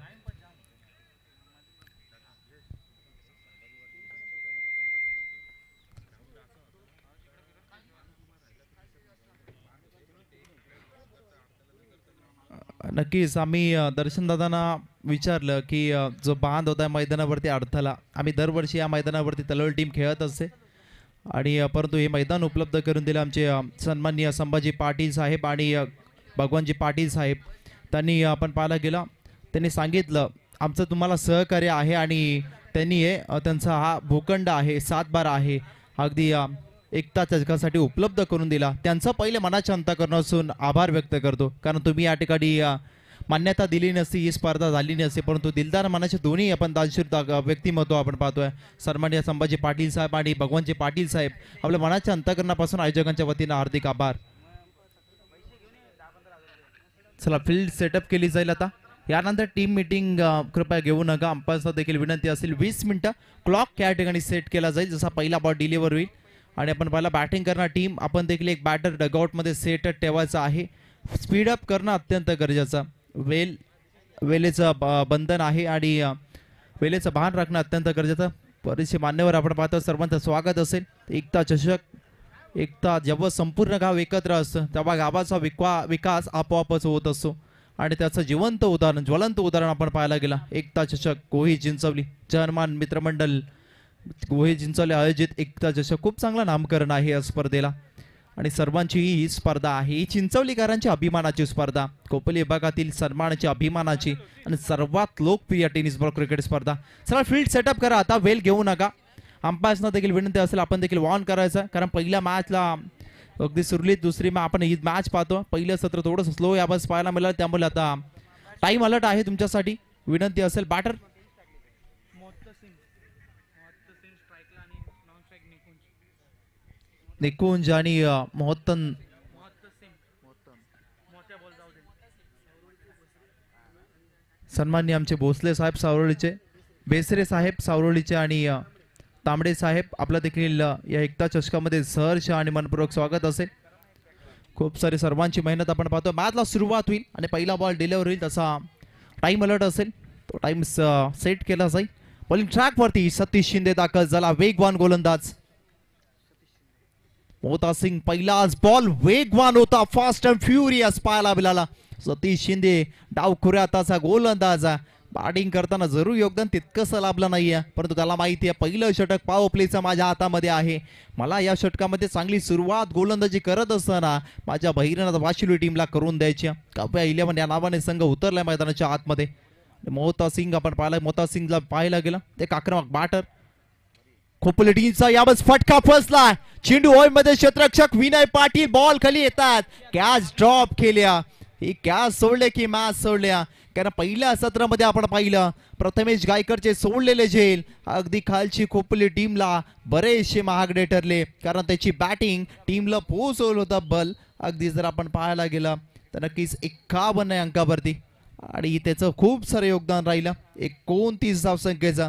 Speaker 2: नक्कीच आम्ही दर्शनदादांना विचारलं की जो बांध होता मैदानावरती अडथळा, आम्ही दरवर्षी या मैदानावरती तलवल टीम खेळत असते आणि परंतु हे मैदान उपलब्ध करून दिलं आमचे सन्माननीय संभाजी पाटील साहेब आणि भगवानजी पाटील साहेब. त्यांनी आपण पाहायला गेलं, त्यांनी सांगितलं आमचं तुम्हाला सहकार्य आहे आणि त्यांनी त्यांचा हा भूखंड आहे, 7/12 आहे, अगदी एकता चषकासाठी उपलब्ध करून दिला. त्यांचं पहिले मनाच्या अंतःकरणापासून आभार व्यक्त करतो, कारण तुम्ही या ठिकाणी मान्यता दिली नसती ही स्पर्धा झाली नसती, परंतु दिलदार मनाचे दोन्ही आपण दानशूर व्यक्तिमत्व आपण पाहतोय. सन्माननीय संभाजी पाटील साहेब आणि भगवानजी पाटील साहेब आपल्या मनाच्या अंतःकरणापासून आयोजकांच्या वतीनं हार्दिक आभार. चला फील्ड सेटअप केली जाईल आता. यानंतर टीम मीटिंग कृपया घेऊ नका, अंपायर्सला देखील विनंती असेल 20 मिनिटं क्लॉक या ठिकाणी सेट केला जाईल. जसा पहिला बॉल डिलिव्हर होईल आणि आपण पहिला बॅटिंग करणार टीम, आपण देखील एक बॅटर डगआउटमध्ये सेट ठेवायचा आहे. स्पीडअप करणं अत्यंत गरजेचं. वेळेचं बंधन आहे आणि वेळेचं भान राखणं अत्यंत गरजेचं. परिचय मान्यवर आपण पाहतो, सर्वांचं स्वागत असेल. एकता चषक, एकता जेव्हा संपूर्ण गाव एकत्र असतं तेव्हा गावाचा विकास आपोआपच होत असतो आणि त्याचं जिवंत उदाहरण, ज्वलंत उदाहरण आपण पाहायला गेला. एकता चषक गोही चिंचवली जर्मान मित्रमंडळ गोही चिंचवली आयोजित एकता चषक खूप चांगलं नामकरण आहे या स्पर्धेला आणि सर्वांची ही स्पर्धा आहे. ही चिंचवलीकरांची अभिमानाची स्पर्धा, खोपोली विभागातील सन्मानाची, अभिमानाची आणि सर्वात लोकप्रिय टेनिस बॉल क्रिकेट स्पर्धा. चला फील्ड सेटअप करा आता, वेल घेऊ नका. अंपायर्सना देखील विनंती असेल आपण देखील वॉर्न करायचं, कारण पहिल्या मॅचला अगदी सुरळीत, दुसरी आपण ही मॅच पाहतो. पहिलं सत्र थोडंसं स्लो यावेळेस पाहायला मिळालं, त्यामुळे आता टाइम अलर्ट आहे तुमच्यासाठी. विनंती असेल बॅटर निकुंज आणि मोहत्तन सन्माननीय आमचे भोसले साहेब सावरोळीचे, बेसरे साहेब सावरोळीचे आणि तांबडे साहेब आपलं देखील या एकता चषकामध्ये सहर्ष आणि मनपूर्वक स्वागत असेल. खूप सारी सर्वांची मेहनत आपण पाहतो. मॅचला सुरुवात होईल आणि पहिला बॉल डिलिव्हर होईल, तसा टाइम अलर्ट असेल, तो टाइम सेट केला जाईल. बॉलिंग ट्रॅकवरती सतीश शिंदे दाखल झाला, वेगवान गोलंदाज. मोहता सिंग पहिलाच बॉल वेगवान होता, फास्ट अँड फ्युरियस पाहायला मिळाला. सतीश शिंदे डावखुऱ्याताचा गोलंदाज, बॅटिंग करताना जरूर योगदान तितकंसं लाभलं नाहीये, परंतु त्याला माहिती आहे पहिलं षटक पॉवर प्लेचं माझ्या हातामध्ये आहे. मला या षटकामध्ये चांगली सुरुवात गोलंदाजी करत असताना माझ्या बहिरनाथ वाशिलू टीमला करून द्यायची. काव्या 11 या नावाने संघ उतरलाय मैदानाच्या आतमध्ये. मोहता सिंग आपण पाहिलं, मोहता सिंगला पाहायला गेलं एक आक्रमक बॅटर. खोपोली टीमचा यावेळेस फटका फसला, चेंडू मध्ये क्षेत्ररक्षक विनय पाटील बॉल खाली येतात, कॅच ड्रॉप केल्या. ही कॅच सोडले की मॅच सोडल्या, कारण पहिल्या सत्रामध्ये आपण पाहिलं प्रथमेश गायकरचे सोडलेले झेल अगदी खालची खोपोली टीमला बरेचसे महागडे ठरले, कारण त्याची बॅटिंग टीमला पोहोचवलं होतं बल. अगदी जर आपण पाहायला गेलं तर नक्कीच 51 अंकावरती आणि त्याचं खूप सारं योगदान राहिलं. 29 धावसंख्येचा.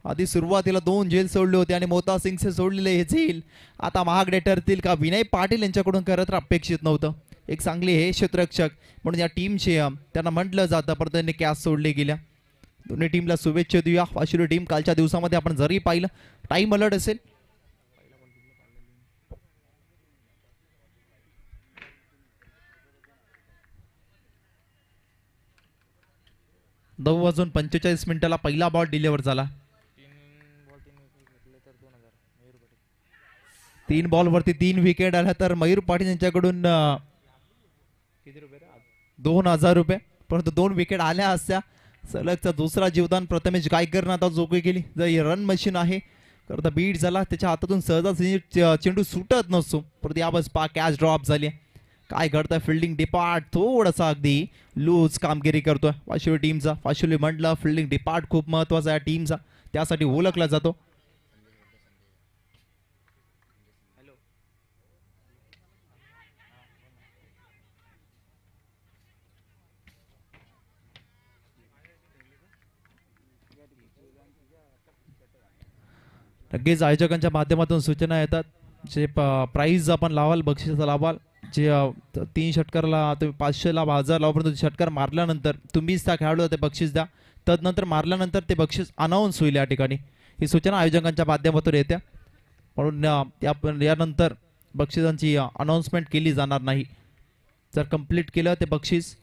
Speaker 2: आधी सुरुवातीला 2 झेल सोडले होते आणि मोहता सिंगचे सोडलेले हे झेल आता महागडे ठरतील का, विनय पाटील यांच्याकडून खरं तर अपेक्षित नव्हतं. एक चांगले हे क्षेत्ररक्षक म्हणून या टीमचे त्यांना म्हटलं जातं, पण त्यांनी कॅच सोडले गेल्या. दोन्ही टीमला शुभेच्छा देऊया. वाशिरू टीम कालच्या दिवसामध्ये आपण जरी पाहिलं टाइम अलर्ट असेल, 9:45 पहिला बॉल डिलिव्हर झाला. 3 बॉल वरती 3 विकेट आल्या तर मयूर पाटील यांच्याकडून 2,000 रुपये, परंतु 2 विकेट आल्या असत्या. सलगचा दुसरा जीवदान प्रथमेश गायकरनं आता जोखी केली. जर रन मशीन आहे करता बीट झाला, त्याच्या हातातून सहजासहजी चेंडू सुटत नसतो, परंतु यावेळेस कॅच ड्रॉप झाली. काय घडतं, फिल्डिंग डिपार्ट थोडासा अगदी लूज कामगिरी करतोय वाशिवली टीमचा. वाशिवली म्हटलं फिल्डिंग डिपार्ट खूप महत्वाचा आहे टीमचा, त्यासाठी ओळखला जातो. नक्कीच आयोजकांच्या माध्यमातून सूचना येतात, जे प्राइज आपण लावाल, बक्षिसाचा लावाल, जे 3 षटकाराला तुम्ही 500ला 1000 लावा, परंतु षटकार मारल्यानंतर तुम्हीच त्या खेळाडूला ते बक्षीस द्या. तदनंतर मारल्यानंतर ते बक्षीस अनाऊन्स होईल. या ठिकाणी ही सूचना आयोजकांच्या माध्यमातून येत्या, म्हणून यानंतर बक्षिसांची अनाउन्समेंट केली जाणार नाही. जर कंप्लीट केलं ते बक्षीस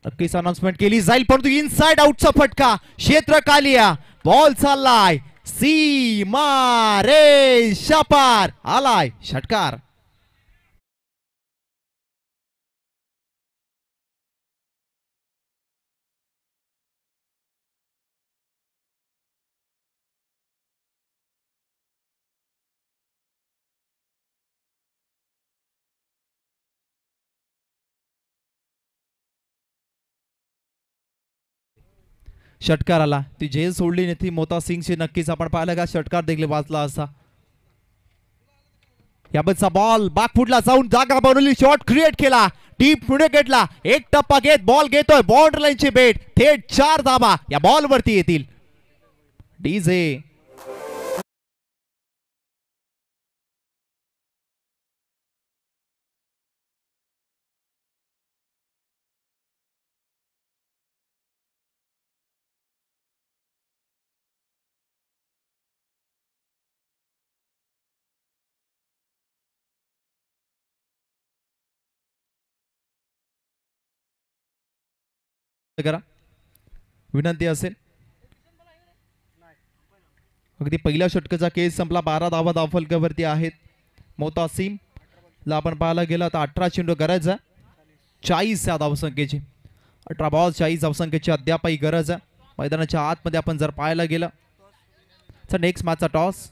Speaker 2: नक्कीच अनाउन्समेंट केली जाईल. परंतु इनसाइड आउटचा फटका, क्षेत्र कालिया, बॉल चाललाय सीमा रे शापार, आलाय षटकार. षटकार आला, ती झेल सोडली नाही ती मोता सिंगची. नक्कीच आपण पाहिलं का षटकार देखील वाचला असा. याबतचा बॉल बॅकफुटला जाऊन जागा बनवली, शॉट क्रिएट केला, डीप पुढे घेतला, एक टप्पा घेत बॉल घेतोय, बाउंड्री लाईनची बेट, थेट 4 धावा या बॉल वरती येतील. डीजे करा विनंती असेल. अगदी पहिल्या षटकाचा केस संपला, 12 धावा धावफलकावरती आहेत. मोतासिम ला आपण पाहायला गेला तर 18 चेंडू गरज आहे 40 या धावसंख्येची. 18 बॉल 40 धावसंख्येची अद्यापही गरज आहे. मैदानाच्या आतमध्ये आपण जर पाहायला गेलं तर नेक्स्ट मॅचचा टॉस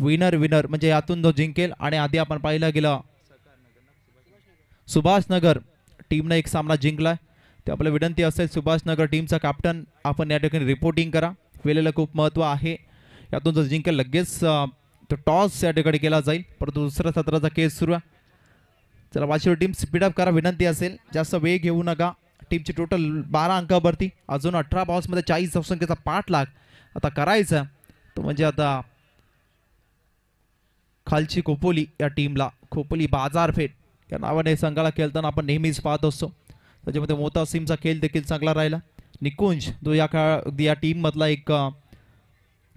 Speaker 2: विनर म्हणजे यातून जो जिंकेल. आणि आधी आपण पाहायला गेलं सुभाषनगर टीमने एक सामना जिंकलाय, ते आपल्याला विनंती असेल सुभाषनगर टीमचा कॅप्टन आपण या ठिकाणी रिपोर्टिंग करा. वेळेला खूप महत्व आहे, यातून जर जिंकेल लगेच तो टॉस या ठिकाणी केला जाईल. परंतु दुसऱ्या सत्राचा केस सुरू आहे. चला वाशिवली टीम स्पीडअप करा विनंती असेल, जास्त वेग घेऊ नका. टीमची टोटल 12 अंकावरती, अजून 18 बॉल्समध्ये 40 धावसंख्येचा पाठलाग आता करायचा. तो म्हणजे आता खालची खोपोली या टीमला, खोपोली बाजारपेठ या नावाने संघाला खेळताना आपण नेहमीच पाहत असतो. त्याच्यामध्ये मोतासिमचा खेळ देखील चांगला राहिला. निकुंज जो या टीम मधला एक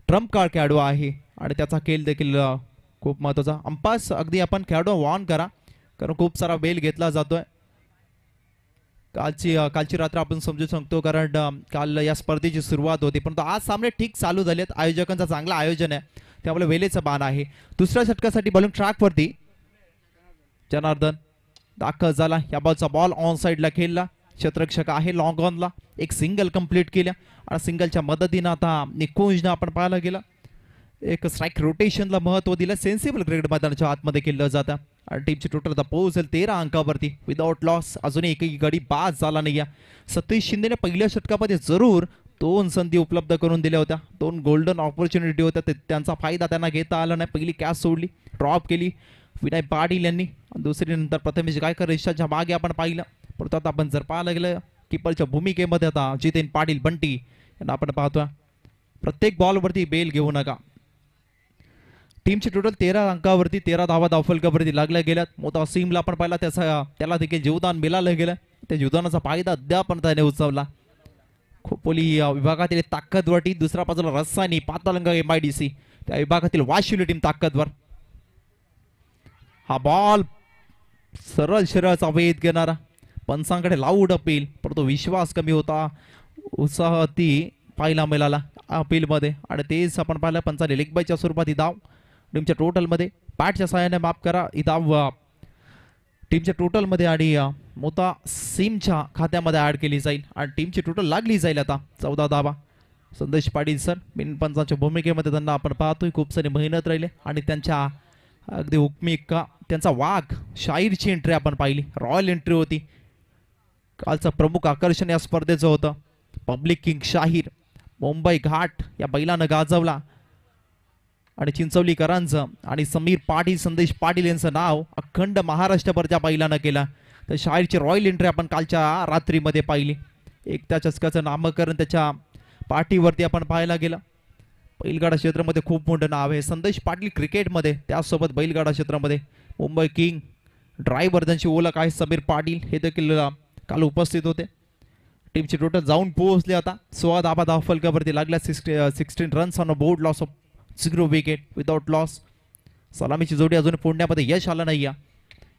Speaker 2: ट्रम्प कार्ड खेळाडू आहे आणि त्याचा खेळ देखील खूप महत्वाचा. अंपास अगदी आपण खेळाडू वॉर्न करा, कारण खूप सारा बेल घेतला जातोय. कालची रात्र आपण समजू शकतो, कारण काल या स्पर्धेची सुरुवात होती, परंतु आज सामने ठीक चालू झालेत. आयोजकांचं चांगलं आयोजन आहे, त्यामुळे वेळेचं बाण आहे. दुसऱ्या षटकासाठी बॉलिंग ट्रॅकवरती जनार्दन दाखल झाला. या बॉलचा बॉल ऑन साइडला खेळला, क्षेत्ररक्षक आहे लॉंग ऑनला, एक सिंगल कंप्लीट केल्या आणि सिंगलच्या मदतीनं आता निकुंजनं आपण पाहायला गेलं एक स्ट्राईक रोटेशनला महत्व दिलं. सेन्सिबल क्रिकेट मैदानाच्या आतमध्ये खेळलं जातं आणि टीमची टोटल आता पोहोचेल 13 अंकावरती विदाउट लॉस. अजूनही एकही गडी बाद झाला नाही. सतीश शिंदेने पहिल्या षटकामध्ये जरूर 2 संधी उपलब्ध करून दिल्या होत्या, 2 गोल्डन ऑपॉर्च्युनिटी होत्या, त्यांचा फायदा त्यांना घेता आला नाही. पहिली कॅच सोडली, ड्रॉप केली विनय पाटील यांनी, दुसरी नंतर प्रथमेश गायकर रेषाच्या मागे आपण पाहिलं. परंतु आता आपण जर पाहायला गेलं किपरच्या भूमिकेमध्ये आता जितेन पाटील बंटी यांना आपण पाहतोय. प्रत्येक बॉलवरती बेल घेऊ नका. टीमची टोटल 13 अंकावरती 13 धावा धावफलकावरती लागल्या गेल्यात. मोतासिमला आपण पाहिला, त्याला देखील जीवदान मिळालं गेलं, त्या जीवदानाचा फायदा अद्याप त्याने उचलला. खोपोली विभागातील ताकदवर टीम, दुसऱ्या बाजूला रस्सानी पातालंगा MIDC त्या विभागातील वाशिवली टीम ताकदवर. हा बॉल सरळ वेध घेणारा, पंचांकडे लाऊड अपील, परंतु विश्वास कमी होता. उत्साह ती पाहायला मिळाला अपीलमध्ये आणि तेच आपण पाहिलं पंचाने लेग बायच्या स्वरूपात ही धाव टीमच्या टोटलमध्ये बॅटच्या सहाय्याने माफ करा ही धाव टीमच्या टोटलमध्ये आणि मोठा सीमच्या खात्यामध्ये ऍड केली जाईल आणि टीमची टोटल लागली जाईल आता 14 धावा. संदेश पाटील सर बिनपंचाच्या भूमिकेमध्ये त्यांना आपण पाहतोय खूप सारी मेहनत राहिले आणि त्यांच्या अगदी हुकमी त्यांचा वाघ शाहीरची एंट्री आपण पाहिली रॉयल एंट्री होती. कालचं प्रमुख आकर्षण या स्पर्धेचं होतं पब्लिक किंग शाहीर मुंबई घाट या बैलानं गाजवला आणि चिंचवलीकरांचं आणि समीर पाटील संदेश पाटील यांचं नाव अखंड महाराष्ट्रभर त्या बैलानं केला. तर शाहीरची रॉयल एंट्री आपण कालच्या रात्रीमध्ये पाहिली. एकता चषकाचं नामकरण त्याच्या पाठीवरती आपण पाहायला गेलं. बैलगाडा क्षेत्रामध्ये खूप मोठं नाव आहे संदेश पाटील क्रिकेटमध्ये त्यासोबत बैलगाडा क्षेत्रामध्ये मुंबई किंग ड्रायव्हर ज्यांची ओळख आहे समीर पाटील हे देखील काल उपस्थित होते. टीमची टोटल जाऊन पोहोचली आता 16 धाबा धावफलकावरती लागल्या 16 runs on a board loss of 0 wicket without loss. सलामीची जोडी अजून फोडण्यामध्ये यश आलं नाही.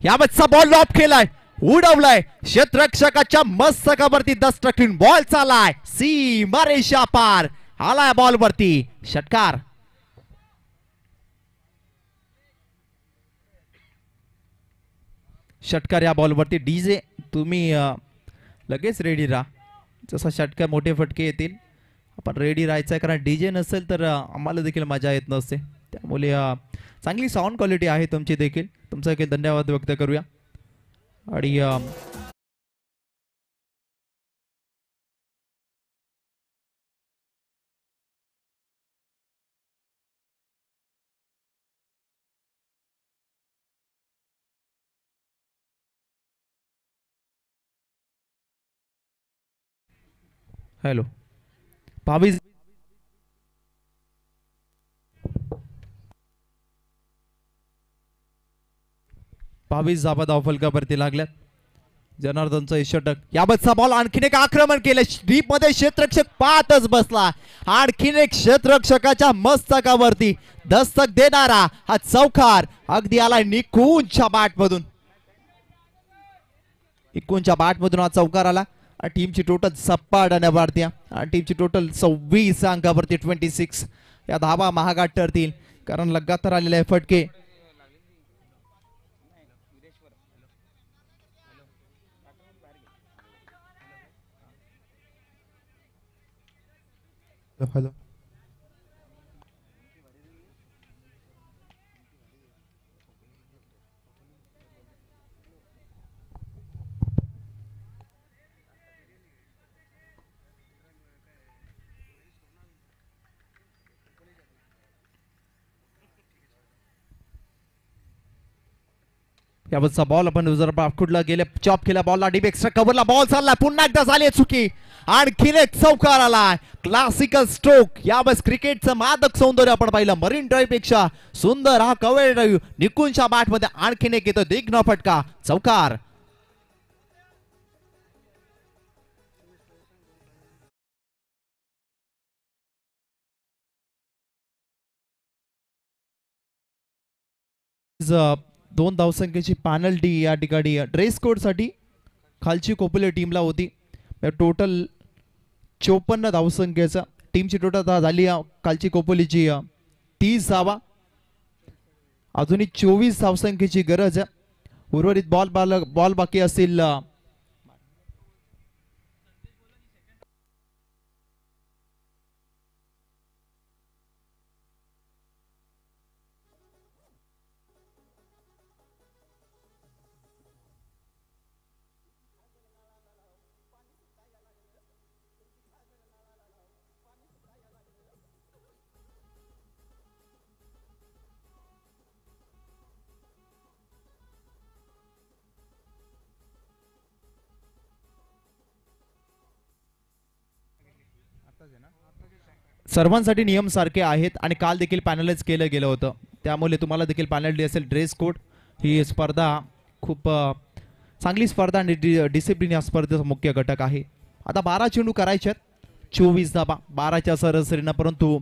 Speaker 2: यावरचा बॉल लॉप केलाय उडवलाय क्षेत्ररक्षकाच्या मस्तकावरती दस्तकीन बॉल चालाय सीमारेषा पार आलाय बॉल वरती षटकार. षटकार या बॉल वरती डीजे तुम्ही लगेच रेडी राहा. जसा षटकार मोठे फटके येतील आपण रेडी राहायचं कारण डीजे नसेल तर आम्हाला देखील मजा येत नसते. त्यामुळे चांगली साऊंड क्वालिटी आहे तुमची देखील तुमचा देखील धन्यवाद व्यक्त करूया. आणि हॅलो 22 धाबा धावफलकावरती लागल्यात. जनार्दनचं षटक याबतचा बॉल आणखीन एक आक्रमण केलं डीप मध्ये क्षेत्ररक्षक पाहतच बसला. आणखीन एक क्षेत्ररक्षकाच्या मस्तकावरती दस्तक देणारा हा चौकार अगदी आला निकूनच्या बॅटमधून हा चौकार आला. टीमची टोटल 56 वाढते आणि टीमची टोटल 26 अंकावरती 26 या धावा महागात ठरतील कारण लगातार आलेले फटके. हॅलो यावरचा बॉल आपण जर कुठला गेले चॉप केला बॉलला डीप एक्स्ट्रा कव्हरला बॉल चालला पुन्हा एकदा झाली चुकी. आणखीन एक चौकार आलाय क्लासिकल स्ट्रोक. यावेळेस क्रिकेटचं मादक सौंदर्य आपण पाहिलं मरीन ड्राईव्ह पेक्षा सुंदर हा कव्हर ड्राईव्ह निकुंजच्या बॅट मध्ये आणखीन एक येतो दिग्न फटका चौकार. दोन धावसंख्येची पॅनल्टी या ठिकाणी ड्रेस कोड साठी खालची कोपले टीमला होती. टोटल 54 धावसंख्येचा टीमची टोटल झाली खालची कोपोलीची 30 धावा. अजूनही 24 धावसंख्येची गरज आहे. उर्वरित बॉल बाकी असतील सर्वांसाठी नियम सारखे आहेत आणि काल देखील पॅनलाइज केलं गेलं होतं त्यामुळे तुम्हाला देखील पॅनल्टी असेल. ड्रेस कोड ही स्पर्धा खूप चांगली स्पर्धा आणि डिसिप्लिन या स्पर्धेचा मुख्य घटक आहे. आता 12 चेंडू करायचे आहेत 24 धाबा 12च्या सरासरीनं परंतु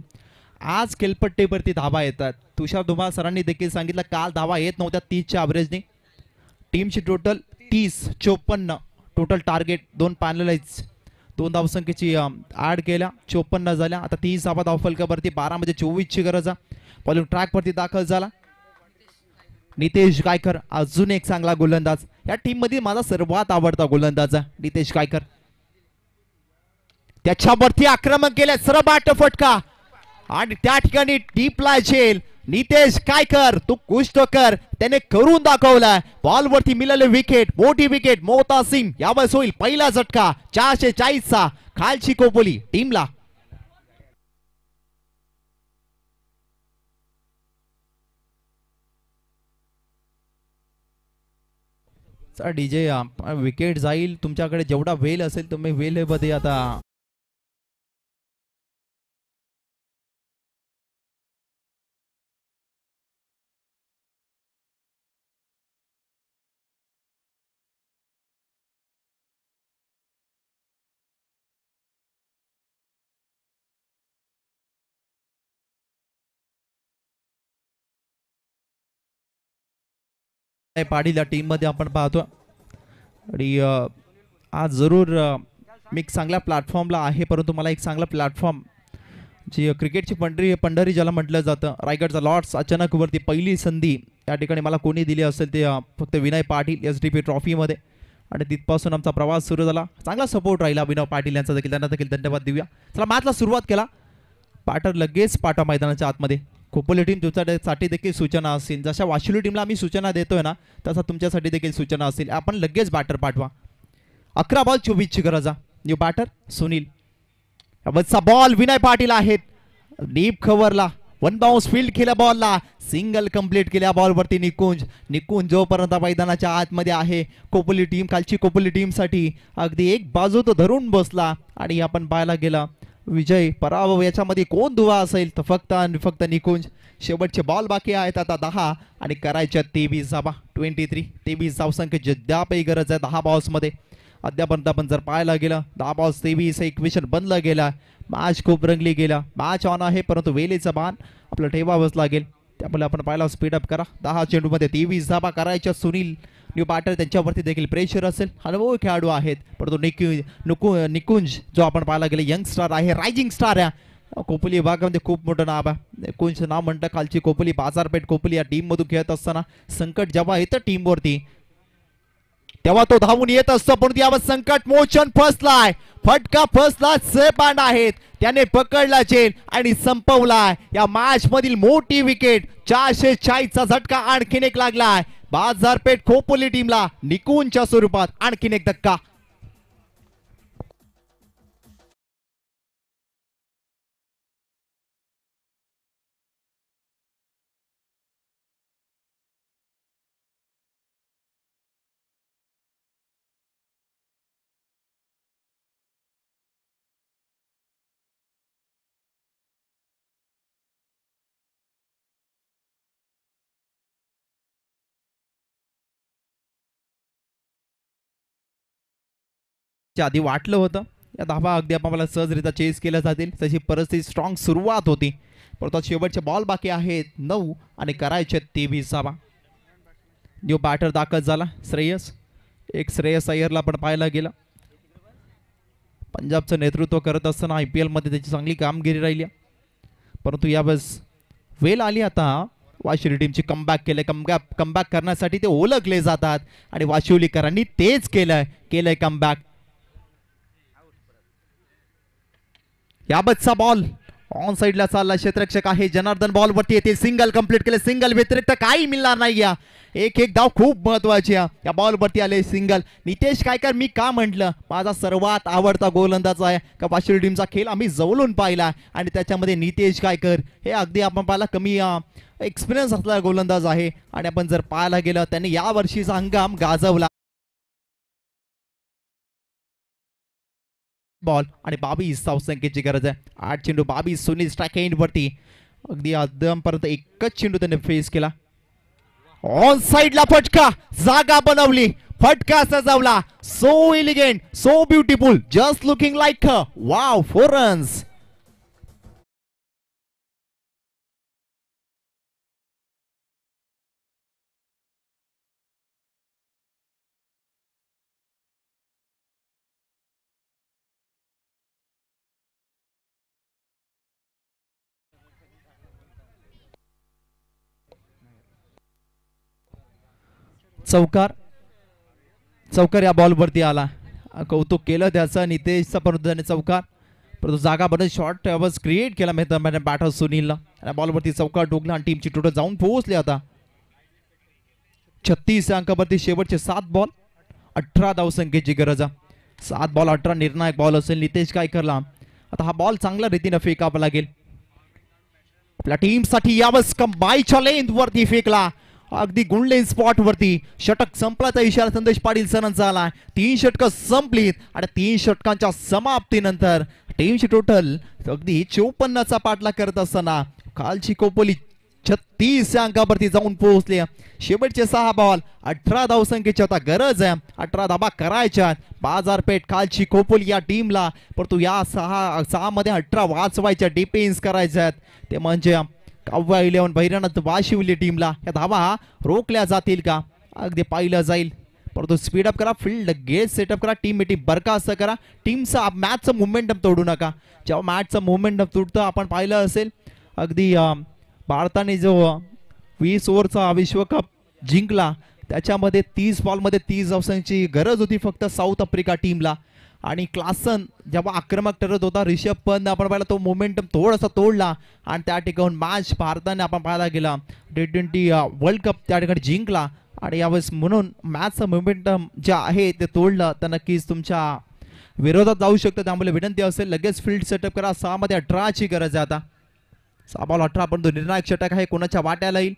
Speaker 2: आज खेळपट्टीवरती धाबा येतात. तुषार धुमाळ सरांनी देखील सांगितलं काल धावा येत नव्हत्या 30च्या ॲव्हरेजने. टीमची टोटल 30 54 टोटल टार्गेट 2 पॅनलाइज 2 धावसंख्येची ऍड केल्या 54 झाल्या. आता 30 धावफलकावरती 12 मध्ये 24 ची गरज आहे. बॉलिंग ट्रॅक वरती दाखल झाला नितेश गायकर, अजून एक चांगला गोलंदाज. या टीम मध्ये माझा सर्वात आवडता गोलंदाज नितेश गायकर. त्याच्यावरती आक्रमण केलं सरबाट फटका आणि त्या ठिकाणी डीपला झेल. नितेश गायकर तू कुछ तो कर, त्याने करून दाखवलाय. बॉल वरती मिळाले विकेट, मोठी विकेट. मोहतासिम यावेळेस होईल पहिला झटका 440 चा. खालची कोपोली टीमला. डीजे विकेट जाईल. तुमच्याकडे जेवढा वेल असेल तुम्ही वेल मध्ये आता पाडील टीम मध्ये आपण पाहतो. आणि आज जरूर मी एक चांगल्या प्लॅटफॉर्मला आहे, परंतु मला एक चांगला प्लॅटफॉर्म जी क्रिकेटची पंढरी ज्याला म्हटलं जातं, रायगडचा लॉर्ड्स अचानक वरती पहिली संधी या ठिकाणी मला कोणी दिली असेल ते फक्त विनय पाटील SDP ट्रॉफीमध्ये. आणि तिथपासून आमचा प्रवास सुरू झाला. चांगला सपोर्ट राहिला विनय पाटील यांचा देखील, त्यांना देखील धन्यवाद देऊया. चला मॅचला सुरुवात केला. पाटर लगेच पाठवा मैदानाच्या आतमध्ये. खोपोली टीम तुमच्यासाठी देखील सूचना असतील. जशा वाशिवली टीमला आम्ही सूचना देतोय ना, तसा तुमच्यासाठी देखील सूचना असतील. आपण लगेच बॅटर पाठवा. 11 बॉल 24 ची गरज आहे. New batter Sunil. वरचा बॉल विनय पाटील आहेत. डीप कव्हरला 1 बाउन्स फील्ड केल्या बॉलला. सिंगल कंप्लीट केल्या बॉलवरती निकुंज जोपर्यंत मैदानाच्या आतमध्ये आहे. खोपोली टीम, कालची खोपोली टीमसाठी अगदी एक बाजू तो धरून बसला. आणि आपण पाहायला गेला विजय पराभव याच्यामध्ये कोण दुवा असेल तर फक्त आणि फक्त निकुंज. शेवटचे बॉल बाकी आहेत आता 10 आणि करायच्या 23 धावा. 23 धावसंख्येची अद्यापही गरज आहे 10 बॉल्स मध्ये. अद्यापर्यंत आपण जर पाहायला गेलं 10 बॉल्स 23 इक्वेशन बनलं गेला. मॅच खूप रंगली गेला. मॅच ऑन आहे, परंतु वेलीचा बाण आपलं ठेवावंच लागेल. त्यामुळे आपण पाहायला स्पीडअप करा. 10 चेंडूमध्ये 23 धावा करायच्या. सुनील न्यू बॅटर त्यांच्यावरती देखील प्रेशर असेल. अनुभवी खेळाडू आहेत, परंतु निकुंज जो आपण पाहायला गेले यंग स्टार आहे, रायझिंग स्टार आहे. खोपोली विभागामध्ये खूप मोठं नाव आहे. निकुंज नाव म्हणतं खालची खोपोली बाजारपेठ. खोपोली या टीम मधून खेळत असताना संकट जेव्हा येतं टीमवरती तेव्हा तो धावून येत असतो. पण यावर संकट मोचन फसलाय, फटका फसला. सेपांड आहेत, त्याने पकडला चेन आणि संपवलाय या मॅच मधील मोठी विकेट. 440 चा झटका आणखीन एक लागलाय बाजारपेठ खोपोली टीमला. निकुंजच्या स्वरूपात आणखीन एक धक्का. आधी वाटलं होतं या धावा अगदी आपल्याला सहजरित्या चेस केल्या जातील, तशी परिस्थिती स्ट्रॉंग सुरुवात होती. परंतु शेवटचे बॉल बाकी आहेत 9 आणि करायचे 23 धावा. न्यू बॅटर दाखल झाला श्रेयस. एक श्रेयस अय्यरला पण पाहायला गेला. पंजाबचं नेतृत्व करत असताना IPL मध्ये त्याची चांगली कामगिरी राहिली. परंतु यावेळेस वेळ आली आता वाशिवली टीमची कमबॅक केले. कमबॅक करण्यासाठी ते ओळखले जातात आणि वाशिवलीकरांनी तेच केलंय कमबॅक. याबतचा बॉल ऑन साइडला चालला. क्षेत्ररक्षक आहे जनार्दन बॉल वरती येते. सिंगल कंप्लीट केले. सिंगल व्यतिरिक्त काही मिळणार नाही. या एक धाव खूप महत्वाची या बॉल वरती आले सिंगल. नितेश गायकर मी का म्हटलं माझा सर्वात आवडता गोलंदाज आहे का वाशिवली टीमचा खेळ आम्ही जवळून पाहिला आणि त्याच्यामध्ये नितेश गायकर हे अगदी आपण पाहिला कमी एक्सपिरियन्स असलेला गोलंदाज आहे. आणि आपण जर पाहायला गेलं त्यांनी या वर्षीचा हंगाम गाजवला. बॉल आणि 22 धावसंख्येची गरज आहे. 8 चेंडू 22. सुनील स्ट्राइक एंड वरती अगदी अद्यापर्यंत एकच चेंडू त्याने फेस केला. ऑन साइडला फटका, जागा बनवली, फटका सजवला. So elegant, so beautiful, just looking like wow 4 runs. चौकार चौकार या बॉलवरती आला. कौतुक केलं त्याचं नितेशचा, परंतु त्याने चौकार, परंतु जागा बनत शॉर्ट क्रिएट केला बॅटर सुनीलला. बॉलवरती चौकार ठोकला आणि टीमची टोटल जाऊन पोहोचली आता 36 अंकावरती. शेवटचे 7 बॉल 18 धावसंख्येची गरज. 7 बॉल 18 निर्णायक बॉल असेल. नितेश काय करला आता, हा बॉल चांगल्या रीतीने फेकावा लागेल आपल्या टीमसाठी. यावेळेस कंबाईच्या लेंथ वरती फेकला, अगदी गुणलेन स्पॉट वरती. षटक संपल्याचा इशारा संदेश पाटील सरांचा आला. 3 षटकं संपलीत आणि 3 षटकांच्या समाप्तीनंतर टीमची टोटल अगदी 54चा पाठलाग करत असताना खालची खोपोली 36 अंकावरती जाऊन पोहोचले. शेवटचे 6 बॉल 18 धावसंख्येची आता गरज आहे. 18 धाबा करायच्या. बाजारपेठ खालची खोपोली या टीमला, परंतु या 6 मध्ये 18 वाचवायच्या, डिफेन्स करायच्या. ते म्हणजे काव्या 11 भैरनाथ वाशिवली टीमला. या धावा रोखल्या जातील का, अगदी पाहिलं जाईल. परंतु स्पीडअप करा, फील्ड गेट सेटअप करा, टीम मीटिंग बरखास्त करा. टीमचा मॅचचं मोमेंटम तोडू नका. जेव्हा मॅचचं मोमेंटम तुटतं, आपण पाहिलं असेल अगदी भारताने जो 20 ओव्हरचा विश्वकप जिंकला त्याच्यामध्ये 30 बॉलमध्ये 30 धावांची गरज होती फक्त साऊथ आफ्रिका टीमला. आणि क्लासन जेव्हा आक्रमक ठरत होता, रिषभ पंत आपण पाहिला तो मोमेंटम थोडासा तोडला आणि त्या ठिकाणी मॅच भारताने आपण पाहायला गेला T20 वर्ल्ड कप त्या ठिकाणी जिंकला. आणि यावेळेस म्हणून मॅचचं मोमेंटम जे आहे ते तोडलं तर नक्कीच तुमच्या विरोधात जाऊ शकतं. त्यामुळे विनंती असेल लगेच फील्ड सेटअप करा. 6 मध्ये 18ची गरज आहे आता. 6 बॉल 18, परंतु निर्णायक षटक आहे कोणाच्या वाट्याला येईल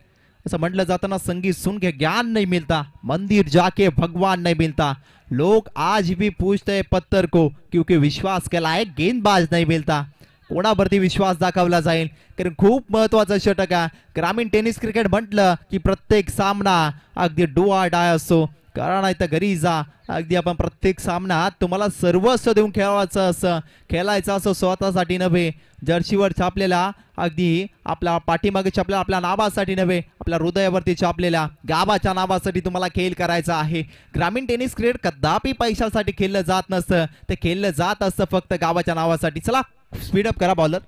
Speaker 2: असं म्हटलं जाताना, संगीत सुन के ज्ञान नहीं मिलता, मंदिर जाके भगवान नहीं मिलता. लोग आज भी पूछते हैं पत्थर को, क्योंकि विश्वास केला है गेंदबाज नहीं मिलता. कोणावरती विश्वास दाखवला जाईल, कारण खूप महत्वाचं षटक आहे. ग्रामीण टेनिस क्रिकेट म्हटलं की प्रत्येक सामना अगदी डू ऑर डाय असतो. करा नाही तर घरी जा. अगदी आपण प्रत्येक सामन्यात तुम्हाला सर्वस्व देऊन खेळायचं असं स्वतःसाठी नव्हे, जर्सीवर छापलेला अगदी आपल्या पाठीमागे छापलेला आपल्या नावासाठी नव्हे, आपल्या हृदयावरती छापलेल्या गावाच्या नावासाठी तुम्हाला खेळ करायचा आहे. ग्रामीण टेनिस क्रिकेट कदापि पैशासाठी खेळलं जात नसतं, ते खेळलं जात असतं फक्त गावाच्या नावासाठी. चला स्पीडअप करा. बॉलर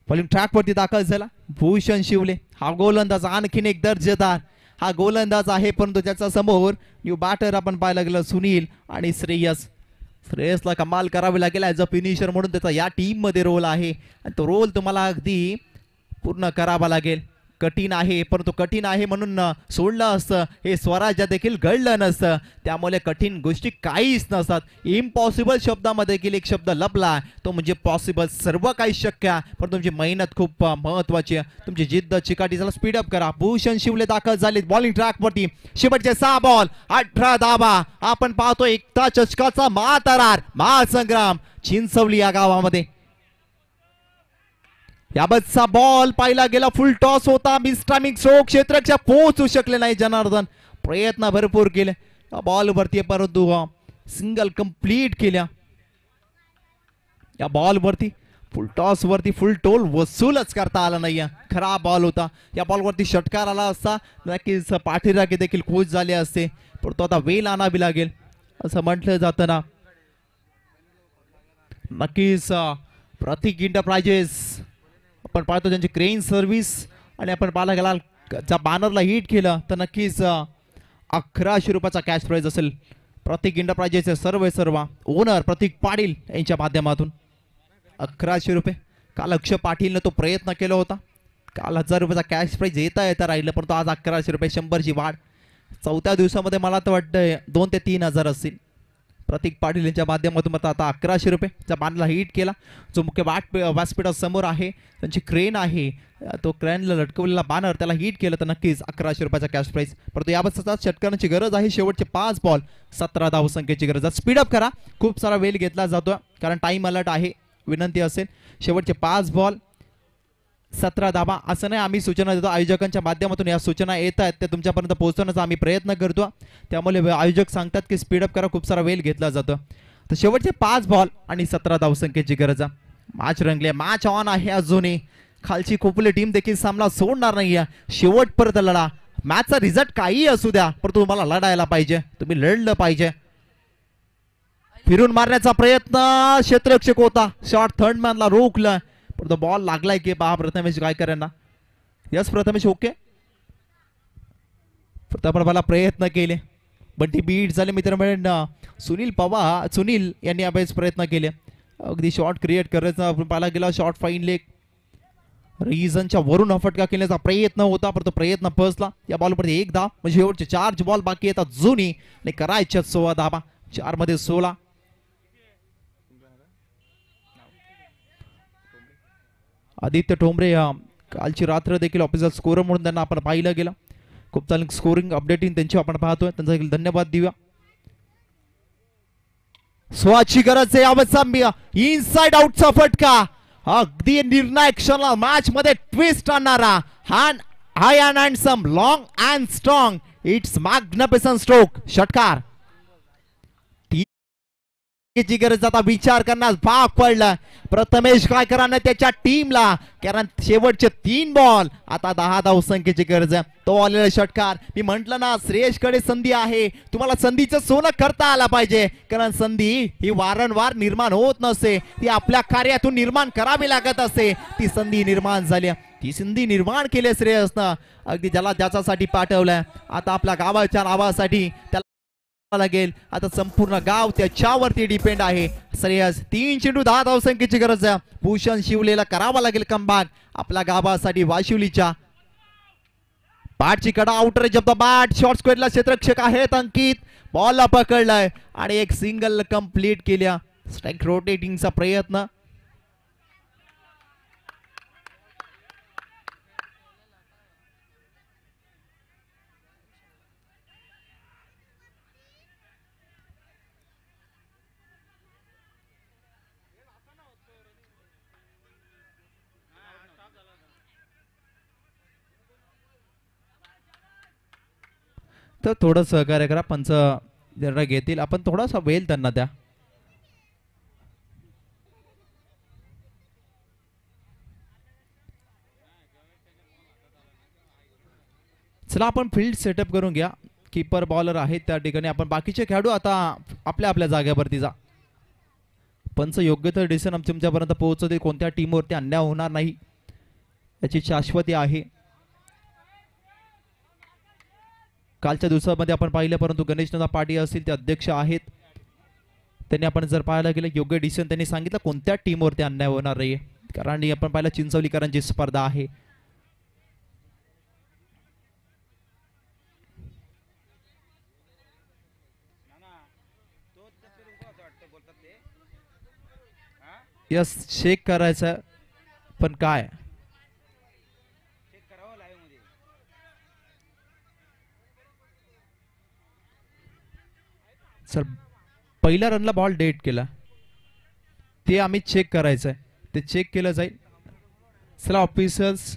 Speaker 2: बॉलिंग ट्रॅक वरती दाखल झाला भूषण शिवले. हा गोलंदाज आणखीन एक दर्जेदार हा गोलंदाज आहे, परंतु त्याच्या समोर न्यू बॅटर आपण पाहायला गेलं सुनील आणि श्रेयसला कमाल करावी लागेल ॲज अ फिनिशर म्हणून. त्याचा या टीम मध्ये रोल आहे आणि तो रोल तुम्हाला अगदी पूर्ण करावा लागेल. कठीण आहे, परंतु कठीण आहे म्हणून सोडलं असतं हे स्वराज्य देखील घडलं नसतं. त्यामुळे कठीण गोष्टी काहीच नसतात. इम्पॉसिबल शब्दामध्ये देखील एक शब्द लपला, तो म्हणजे पॉसिबल. सर्व काही शक्य आहे, पण तुमची मेहनत खूप महत्वाची आहे, तुमची जिद्द चिकाटी. चला स्पीडअप करा. भूषण शिवले दाखल झाले बॉलिंग ट्रॅक वरती. शेवटचे 6 बॉल 18 धावा. आपण पाहतो एकता चषकाचा महातरार महासंग्राम चिंचवली या गावामध्ये. याबतचा बॉल पाहिला गेला, फुल टॉस होता. मिस्टामिंग स्ट्रोक क्षेत्ररक्षक पोहोचू शकले नाही. जनार्दन प्रयत्न भरपूर केले या बॉल वरती, परंतु सिंगल कंप्लीट केल्या. या बॉल वरती फुल टॉस वरती फुल टोल वसूलच करता आला नाही. खराब बॉल होता. या बॉल वरती षटकार आला असता नक्कीच पाठीराखे देखील खुश झाले असते, परंतु आता वेल आणावी लागेल असं म्हटलं जातं ना. नक्कीच प्रतीक एंटरप्राइजेस आपण पाहतो त्यांची क्रेन सर्व्हिस, आणि आपण पाहायला गेला ज्या बॅनरला हिट केलं तर नक्कीच 1100 रुपयाचा कॅश प्राइज असेल. प्रतीक एंटरप्राइजेसचे सर्व ओनर प्रतीक पाटील यांच्या माध्यमातून 1100 रुपये. काल अक्षय पाटीलने तो प्रयत्न केला होता, काल 1000 रुपयाचा कॅश प्राइज येता राहिलं, परंतु आज 1100 रुपये 100ची वाढ. 4थ्या दिवसामध्ये मला तर वाटतं 2 ते 3 हजार असतील. प्रतीक पाटील यांच्या माध्यमातून आता 1100 रुपये चा बांधला हिट केला. जो मुख्य व्यासपीठा समोर आहे त्यांची क्रेन आहे, तो क्रेनला लटकवलेला बॅनर त्याला हिट केलं तर नक्कीच 1100 रुपयाचा कॅश प्राइज. परंतु याबद्दल षटकारांची गरज आहे. शेवटचे 5 बॉल 17 धावसंख्येची गरज. स्पीडअप करा. खूप सारा वेळ घेतला जातो कारण टाइम अलर्ट आहे. विनंती असेल शेवटचे 5 बॉल 17 धावा. असं नाही, आम्ही सूचना देतो आयोजकांच्या माध्यमातून. या सूचना येत आहेत त्या तुमच्यापर्यंत पोहोचवण्याचा आम्ही प्रयत्न करतो, त्यामुळे आयोजक सांगतात की स्पीडअप करा. खूप सारा वेळ घेतला जातो. तर शेवटचे 5 बॉल आणि 17 धावसंख्येची गरज. मॅच रंगले, मॅच ऑन आहे अजूनही. खालची खोपली टीम देखील सामना सोडणार नाहीये. शेवटपर्यंत लढा. मॅचचा रिझल्ट काही असू द्या, परंतु तुम्हाला लढायला पाहिजे, तुम्ही लढलं पाहिजे. फिरून मारण्याचा प्रयत्न क्षेत्ररक्षक होता, शॉट थर्ड मॅनला रोखलं, परंतु बॉल लागलाय की पहा प्रथमेश काय करेना. Yes Prathamesh okay. प्रतापला प्रयत्न केले पण ती बीट झाले मित्रांनो. सुनील यांनी अभ्यास प्रयत्न केले. अगदी शॉट क्रिएट करायचा आपण पाहायला गेला. शॉट फाईन लेग रिझनच्या वरून फटका केल्याचा प्रयत्न होता परंतु प्रयत्न फसला. या बॉलवरती 1 धाव म्हणजे शेवटचे 4 बॉल बाकी येतात जुनी आणि करायच्या 16 धावा. 4 मध्ये 16. आदित्य ठोंबरे कालची रात्र देखील ऑफिसर स्कोर म्हणून त्यांना आपण पाहिलं गेलं. खूप चांगली स्कोरिंग अपडेटिंग त्यांची आपण पाहतोय. त्यांचा देखील धन्यवाद देऊया. स्वाची गरज आहे अवसांबिया इनसाइड आउटचा फटका अगदी निर्णायक क्षणाला मॅच मध्ये ट्विस्ट आणणारा high and handsome long and strong it's magnificent stroke षटकार. ची गरज आता विचार करण्यास भाग पडला प्रथमेश गायकरांना त्याच्या टीमला कारण शेवटचे 3 बॉल आता 10 धावसंख्येची गरज आहे. तो आलेला षटकार मी म्हंटल ना श्रेयसकडे संधी आहे. तुम्हाला संधीचं सोनं करता आला पाहिजे कारण संधी ही वारंवार निर्माण होत नसते ती आपल्या कार्यातून निर्माण करावी लागत असते. ती संधी निर्माण झाली ती संधी निर्माण केली श्रेयसनं अगदी ज्याला ज्याच्यासाठी पाठवलंय आता आपल्या गावाच्या नावासाठी त्याला लागेल. आता संपूर्ण गाव त्याच्यावरती डिपेंड आहे. श्रेयस 3 चेंडू 10 धावसंख्येची गरज आहे. भूषण शिवलेला करावा लागेल कमबॅक आपल्या गावासाठी. वाशिवलीच्या बॅटची कडा outer edge of the bat short स्क्वेअरला क्षेत्ररक्षक आहेत अंकित बॉलला पकडलाय आणि एक सिंगल कंप्लीट केल्या. स्ट्राइक रोटेटिंगचा प्रयत्न तर थोडं सहकार्य करा. पंच जरा घेतील आपण थोडासा वेळ त्यांना द्या. चला आपण फील्ड सेटअप करून घ्या. कीपर बॉलर आहेत त्या ठिकाणी. आपण बाकीचे खेळाडू आता आपल्या आपल्या जागेवरती जा. पंच योग्य तर डिसिजन तुमच्यापर्यंत पोहोचवते. कोणत्या टीमवरती अन्याय होणार नाही याची शाश्वती आहे. कालच्या दिवसामध्ये आपण पाहिलं परंतु गणेशनाथ पाटील असतील ते अध्यक्ष आहेत. त्यांनी आपण जर पाहायला गेलं योग्य डिसिजन त्यांनी सांगितलं कोणत्या टीमवरती अन्याय होणार नाही कारण आपण पाहिलं चिंचवलीकरांची स्पर्धा आहे. यस चेक करायचं पण काय सर पहिल्या रनला बॉल डेट केला ते आम्ही चेक करायचंय ते चेक केलं जाईल. चला ऑफिसर्स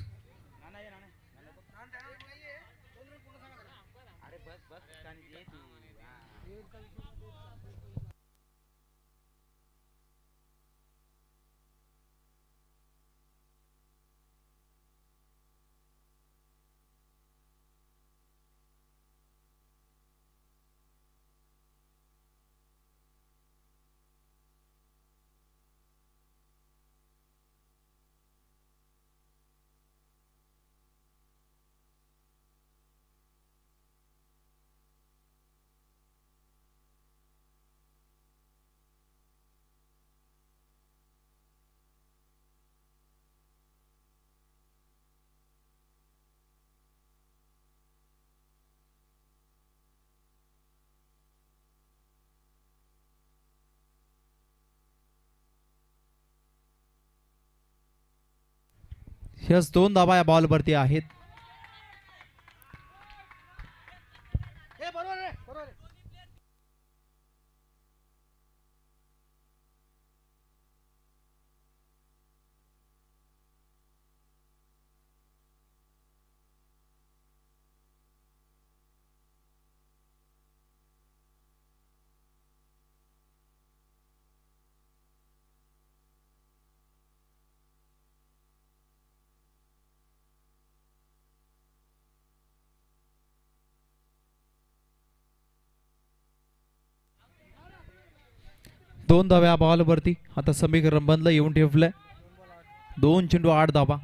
Speaker 2: यस 2 धावा या बॉल वरती आहेत. दोन धाव्या बॉल वरती आता समीकरण बंदला येऊन ठेवलंय. 2 चेंडू 8 धावा.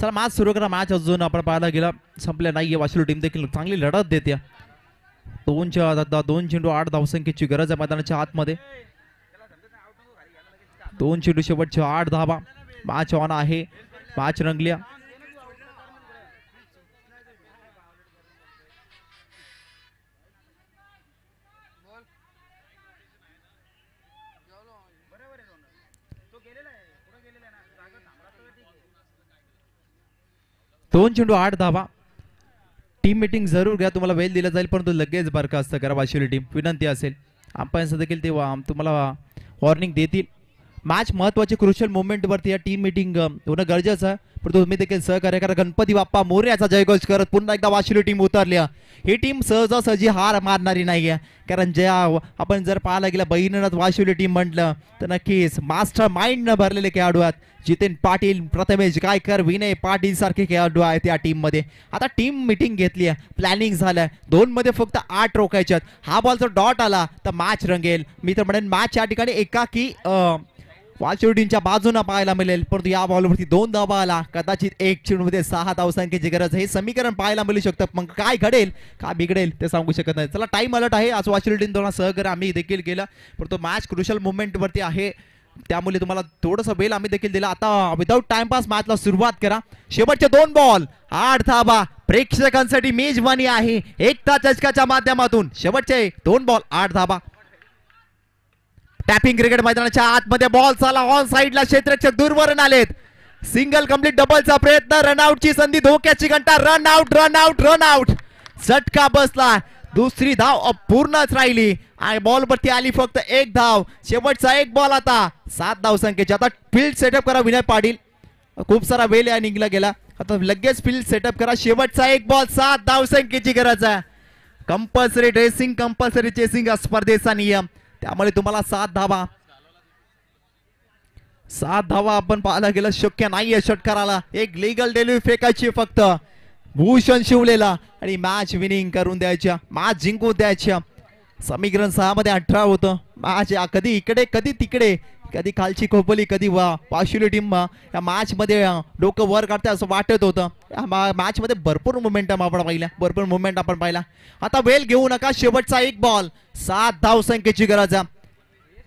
Speaker 2: चला मॅच सुरू करा. मॅच अजून आपण पाहायला गेला संपल्या नाहीये. वाशिवली टीम देखील चांगली लढत देते. 2 चेंडू 8 धावसंख्येची गरज आहे मैदानाच्या आतमध्ये. 2 चेंडू शेवटचे 8 धावा. मॅच ऑन आहे. मॅच रंगल्या. दोन चेंडू 8 धावा. टीम मीटिंग जरूर घ्या. तुम्हाला वेळ दिला जाईल परंतु लगेच बरखास्त करा वाशिवली टीम, विनंती असेल. अंपायर्स देखील ते तुम्हाला वॉर्निंग देतील. मॅच महत्वाची क्रुशियल मोमेंट वरती या टीम मीटिंग होणं गरजेचं आहे. परंतु तुम्ही देखील सहकार्य करा. गणपती बाप्पा मोरयाचा जयघोष करत पुन्हा एकदा वाशिवली टीम उतरली. ही टीम सहजासहजी हार मारणारी नाहीये. कारण ज्या आपण जर पाहायला गेला बहिणीनाथ वाशिवली टीम म्हटलं तर नक्कीच मास्टर माइंड न भरलेले खेळाडू आहेत. जितेन पाटील, प्रथमेश गायकर, विनय पाटील सारखे खेळाडू आहेत या टीम मध्ये. आता टीम मीटिंग घेतली आहे, प्लॅनिंग झालंय. 2 मध्ये फक्त 8 रोखायच्यात. हा बॉलचा डॉट आला तर मॅच रंगेल. मी तर म्हणेन मॅच या ठिकाणी एकाकी वाशिवली टीमच्या बाजूने पाहायला मिळेल. परंतु या बॉलवरती 2 धावा आला. कदाचित 1 चेंडूमध्ये 6 धावसंख्येची गरज. हे समीकरण पाहायला मिळू शकतं. मग काय घडेल का बिघडेल ते सांगू शकत नाही. चला टाइम अलर्ट आहे. आज वाशिवली टीम दोन सहकार्य आम्ही देखील केलं. परंतु मॅच क्रुशियल मुवमेंट वरती आहे त्यामुळे तुम्हाला थोडंसं वेळ आम्ही देखील दिला. आता विदाउट टाइमपास मॅचला सुरुवात करा. शेवटचे 2 बॉल 8 धावा. प्रेक्षकांसाठी मेजबानी आहे एकता चषकाच्या माध्यमातून. शेवटचे 2 बॉल 8 धावा. टॅपिंग क्रिकेट मैदानाच्या आतमध्ये बॉल चाला ऑन साइडला. क्षेत्ररक्षक दूरवरून आलेत. सिंगल कंप्लीट डबलचा प्रयत्न. रनआउटची संधी. धोक्याची घंटा. Run out run out run out. झटका बसला. दुसरी धाव अपूर्णच राहिली आणि बॉल वरती आली फक्त 1 धाव. शेवटचा 1 बॉल आता 7 धावसंख्येची. आता फील्ड सेटअप करा विनय पाटील. खूप सारा वेळ या निघला गेला. आता लगेच फील्ड सेटअप करा. शेवटचा 1 बॉल 7 धावसंख्येची गरज आहे. कंपल्सरी ड्रेसिंग, कंपल्सरी चेसिंग स्पर्धेचा नियम. त्यामुळे तुम्हाला 7 धावा. 7 धावा आपण पाहायला गेलं शक्य नाहीये षटकाराला. एक लीगल डेलिव्हरी फेकायची फक्त भूषण शिवलेला आणि मॅच विनिंग करून द्यायच्या, मॅच जिंकून द्यायच्या. समीकरण 6 मध्ये 18 होतं. मॅच कधी इकडे कधी तिकडे, कधी खालची खोपली कधी वाशिवली टीम या मॅच मध्ये डोकं वर काढते असं वाटत होतं. मॅच मध्ये भरपूर मोमेंटम आपण पाहिला, भरपूर मोमेंट आपण पाहिला. आता वेळ घेऊ नका. शेवटचा 1 बॉल 7 धावसंख्येची गरज आहे.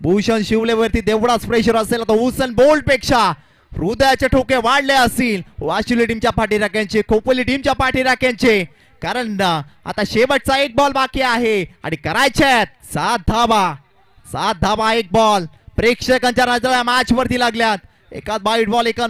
Speaker 2: भूषण शिवलेवरती तेवढाच प्रेशर असेल. आता उसन बोल्ट पेक्षा हृदयाचे ठोके वाढले असतील वाशिवली टीमच्या पाठीराख्यांचे, खोपोली टीमच्या पाठीराख्यांचे. कारण आता शेवटचा 1 बॉल बाकी आहे आणि करायचे 7 धावा. 7 धावा 1 बॉल. प्रेक्षकांच्या नजरा मॅच वरती लागल्यात. एका वाईट बॉल एका